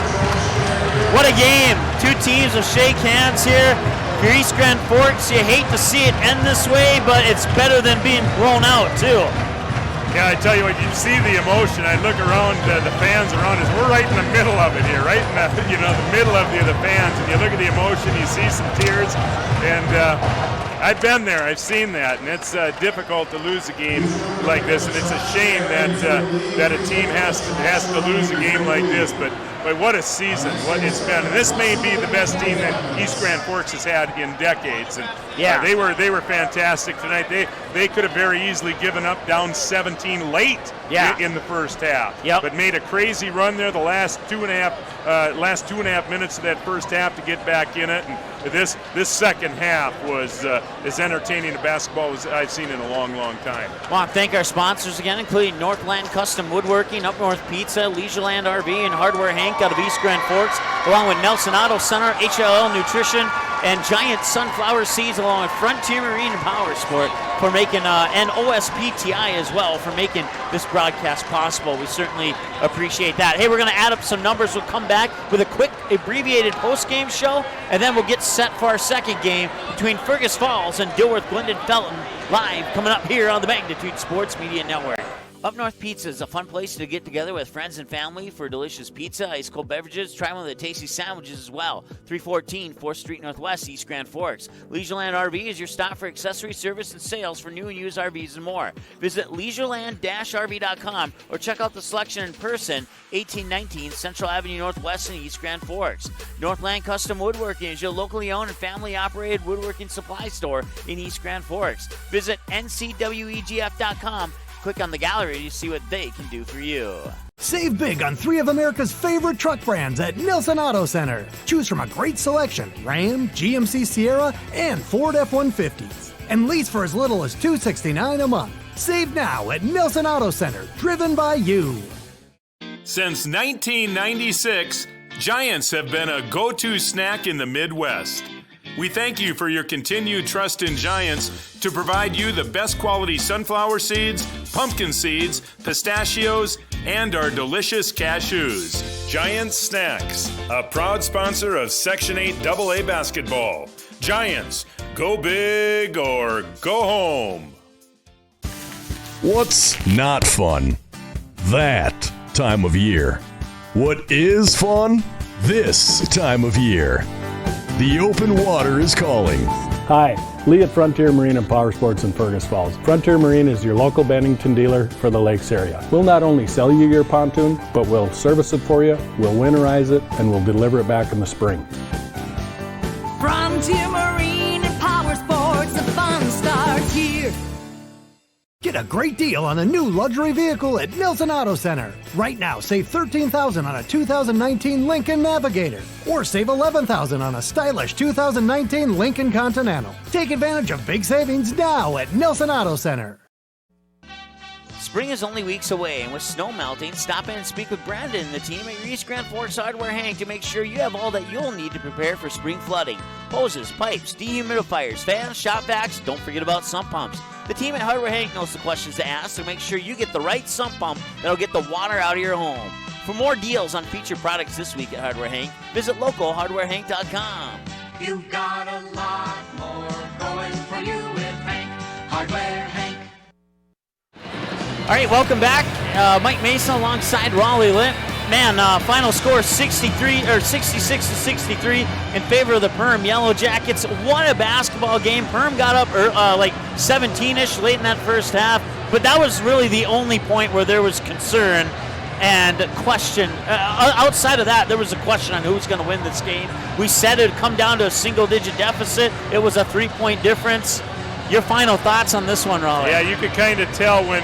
what a game. Two teams will shake hands here. If you're East Grand Forks, you hate to see it end this way, but it's better than being blown out too. Yeah, I tell you what, you see the emotion. I look around, the fans around us. We're right in the middle of it here, right in the middle of the fans. And you look at the emotion, you see some tears, and I've been there. I've seen that, and it's difficult to lose a game like this, and it's a shame that a team has to lose a game like this. But what a season, what it's been. And this may be the best team that East Grand Forks has had in decades. And yeah, they were fantastic tonight. They could have very easily given up down 17 late in the first half. Yep. But made a crazy run there the last two and a half minutes of that first half to get back in it. And this second half was as entertaining a basketball as I've seen in a long, long time. I want to thank our sponsors again, including Northland Custom Woodworking, Up North Pizza, Leisureland RV, and Hardware Hank out of East Grand Forks, along with Nelson Auto Center, HLL Nutrition, and Giant Sunflower Seeds, along with Frontier Marine and Power Sport for making, and OSPTI as well for making this broadcast possible. We certainly appreciate that. Hey, we're going to add up some numbers. We'll come back with a quick abbreviated post-game show, and then we'll get set for our second game between Fergus Falls and Dilworth Glendon Felton, live coming up here on the Magnitude Sports Media Network. Up North Pizza is a fun place to get together with friends and family for delicious pizza, ice cold beverages. Try one of the tasty sandwiches as well. 314 4th Street Northwest, East Grand Forks. Leisureland RV is your stop for accessory service and sales for new and used RVs and more. Visit leisureland-rv.com or check out the selection in person, 1819 Central Avenue Northwest in East Grand Forks. Northland Custom Woodworking is your locally owned and family-operated woodworking supply store in East Grand Forks. Visit ncwegf.com. Click on the gallery to see what they can do for you. Save big on 3 of America's favorite truck brands at Nilson Auto Center. Choose from a great selection: Ram, GMC Sierra, and Ford F-150s. And lease for as little as $269 a month. Save now at Nilson Auto Center, driven by you. Since 1996, Giants have been a go-to snack in the Midwest. We thank you for your continued trust in Giants to provide you the best quality sunflower seeds, pumpkin seeds, pistachios, and our delicious cashews. Giants Snacks, a proud sponsor of Section 8 AA basketball. Giants, go big or go home. What's not fun? That time of year. What is fun? This time of year. The open water is calling. Hi, Lee at Frontier Marine and Power Sports in Fergus Falls. Frontier Marine is your local Bennington dealer for the lakes area. We'll not only sell you your pontoon, but we'll service it for you, we'll winterize it, and we'll deliver it back in the spring. Frontier Marine and Power Sports, the fun starts here. Get a great deal on a new luxury vehicle at Nilsson Auto Center. Right now, save $13,000 on a 2019 Lincoln Navigator, or save $11,000 on a stylish 2019 Lincoln Continental. Take advantage of big savings now at Nilsson Auto Center. Spring is only weeks away, and with snow melting, stop in and speak with Brandon and the team at your East Grand Forks Hardware Hank to make sure you have all that you'll need to prepare for spring flooding. Hoses, pipes, dehumidifiers, fans, shop vacs, don't forget about sump pumps. The team at Hardware Hank knows the questions to ask, so make sure you get the right sump pump that'll get the water out of your home. For more deals on featured products this week at Hardware Hank, visit localhardwarehank.com. You've got a lot more going for you with Hank, Hardware Hank. All right, welcome back. Mike Mason alongside Raleigh Litt. Man, final score 66-63 in favor of the Perham Yellowjackets. What a basketball game. Perham got up like 17-ish late in that first half, but that was really the only point where there was concern and question. Outside of that, there was a question on who's going to win this game. We said it would come down to a single-digit deficit. It was a 3-point difference. Your final thoughts on this one, Raleigh? Yeah, you could kind of tell when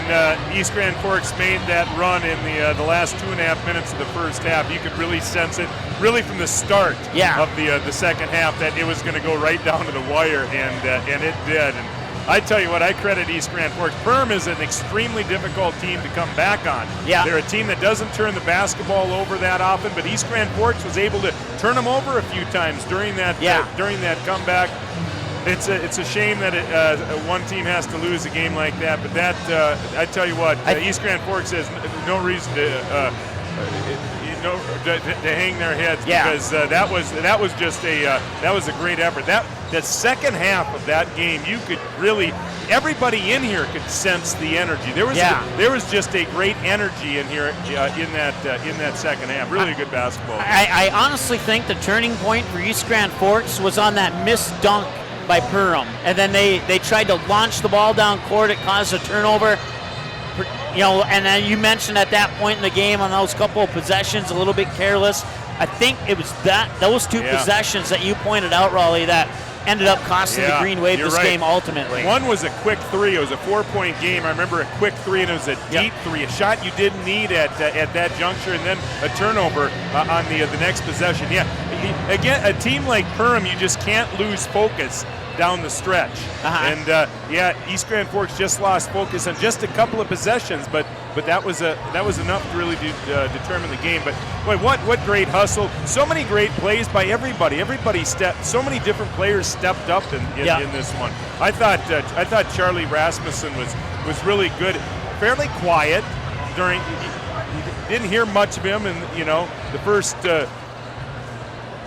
East Grand Forks made that run in the last 2.5 minutes of the first half. You could really sense it, really from the start of the second half, that it was going to go right down to the wire, and it did. And I tell you what, I credit East Grand Forks. Perham is an extremely difficult team to come back on. Yeah. They're a team that doesn't turn the basketball over that often, but East Grand Forks was able to turn them over a few times during that comeback. It's a shame that one team has to lose a game like that, but that I tell you what, East Grand Forks has no reason to hang their heads because that was just a great effort. The second half of that game, you could really, everybody in here could sense the energy. There was just a great energy in here in that second half. Really a good basketball game. I honestly think the turning point for East Grand Forks was on that missed dunk by Perham, and then they tried to launch the ball down court. It caused a turnover, and then you mentioned at that point in the game on those couple of possessions, a little bit careless. I think it was those two possessions that you pointed out, Raleigh, that ended up costing the Green Wave this game ultimately. One was a quick three. It was a 4-point game. I remember a quick three, and it was a deep three, a shot you didn't need at that juncture, and then a turnover on the next possession. Yeah, again, a team like Perham, you just can't lose focus down the stretch. And East Grand Forks just lost focus on just a couple of possessions, but that was enough to really determine the game. But boy, what great hustle! So many great plays by everybody. So many different players stepped up in this one. I thought Charlie Rasmussen was really good, fairly quiet during. You didn't hear much of him in the first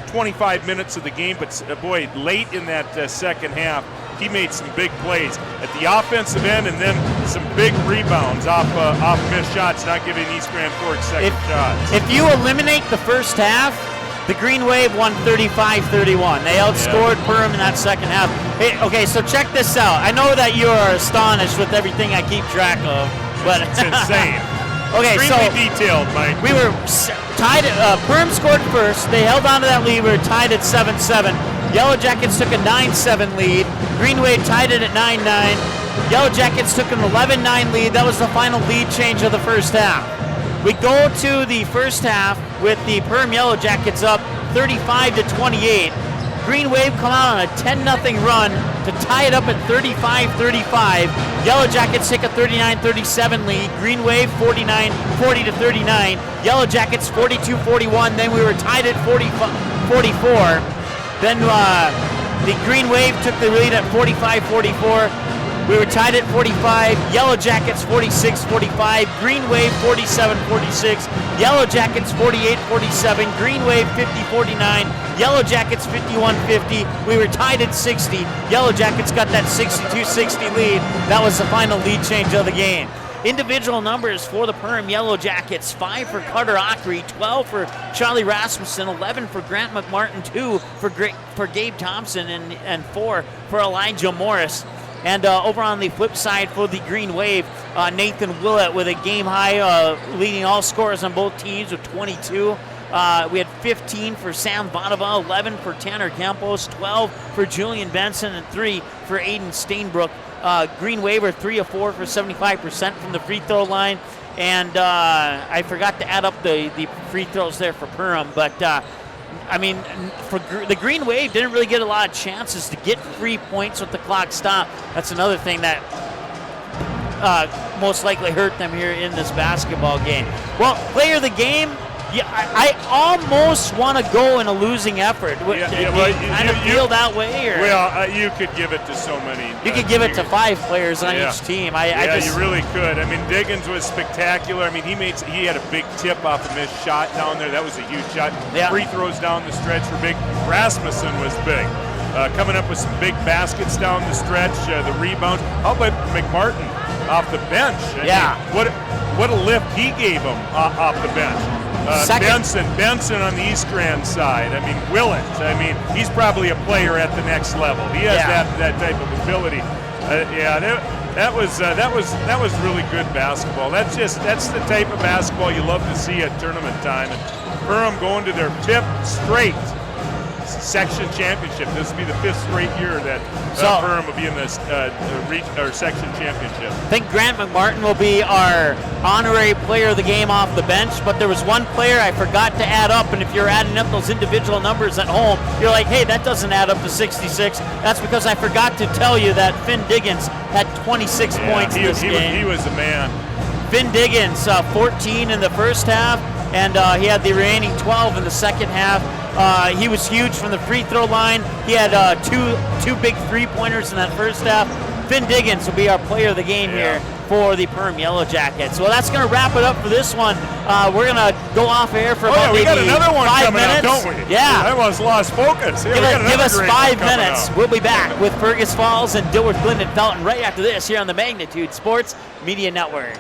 25 minutes of the game, but boy, late in that second half, he made some big plays at the offensive end, and then some big rebounds off missed shots, not giving East Grand Forks second shots. If you eliminate the first half, the Green Wave won 35-31. They outscored Perham in that second half. Hey, okay, so check this out. I know that you are astonished with everything I keep track of, but it's insane. Okay, extremely detailed, Mike. We were tied. Perham scored first. They held on to that lead. We were tied at 7-7. Yellowjackets took a 9-7 lead. Green Wave tied it at 9-9. Yellowjackets took an 11-9 lead. That was the final lead change of the first half. We go to the first half with the Perham Yellowjackets up 35-28. Green Wave come out on a 10-0 run to tie it up at 35-35. Yellowjackets take a 39-37 lead. Green Wave 40-39. Yellowjackets 42-41. Then we were tied at 44. Then the Green Wave took the lead at 45-44. We were tied at 45. Yellowjackets 46-45. Green Wave 47-46. Yellowjackets 48-47, Green Wave 50-49, Yellowjackets 51-50. We were tied at 60. Yellowjackets got that 62-60 lead. That was the final lead change of the game. Individual numbers for the Perham Yellowjackets: 5 for Carter Ockery, 12 for Charlie Rasmussen, 11 for Grant McMartin, 2 for Gabe Thompson, and 4 for Elijah Morris. And over on the flip side for the Green Wave, Nathan Willett with a game high, leading all scorers on both teams with 22. We had 15 for Sam Vadava, 11 for Tanner Campos, 12 for Julian Benson, and 3 for Aiden Stainbrook. Green Wave are 3 of 4 for 75% from the free throw line. And I forgot to add up the free throws there for Perham, but I mean, for the Green Wave didn't really get a lot of chances to get free points with the clock stopped. That's another thing that most likely hurt them here in this basketball game. Well, player of the game, yeah, I almost want to go in a losing effort. Do you kind of feel that way? Or? Well, you could give it to so many. You could give it to 5 players on each team. You really could. I mean, Diggins was spectacular. I mean, he had a big tip off a missed shot down there. That was a huge shot. Yeah. Free throws down the stretch were big. Rasmussen was big. Coming up with some big baskets down the stretch, the rebounds. How about McMartin off the bench? I mean, what a lift he gave him off the bench. Benson on the East Grand side. I mean, Willett. I mean, he's probably a player at the next level. He has that type of ability. That was really good basketball. That's the type of basketball you love to see at tournament time. And Perham going to their 5th straight section championship. This will be the 5th straight year that Perham will be in this section championship. I think Grant McMartin will be our honorary player of the game off the bench, but there was one player I forgot to add up, and if you're adding up those individual numbers at home, you're like, hey, that doesn't add up to 66. That's because I forgot to tell you that Finn Diggins had 26 points in this game. He was the man. Finn Diggins, 14 in the first half, and he had the remaining 12 in the second half. He was huge from the free throw line. He had two big three-pointers in that first half. Finn Diggins will be our player of the game here for the Perham Yellowjackets. Well, that's going to wrap it up for this one. We're going to go off air for about we got another one 5 coming minutes. up, don't we? Yeah. I almost lost focus. Give us 5 minutes. We'll be back with Fergus Falls and Dilworth, Glendon, Felton right after this here on the Magnitude Sports Media Network.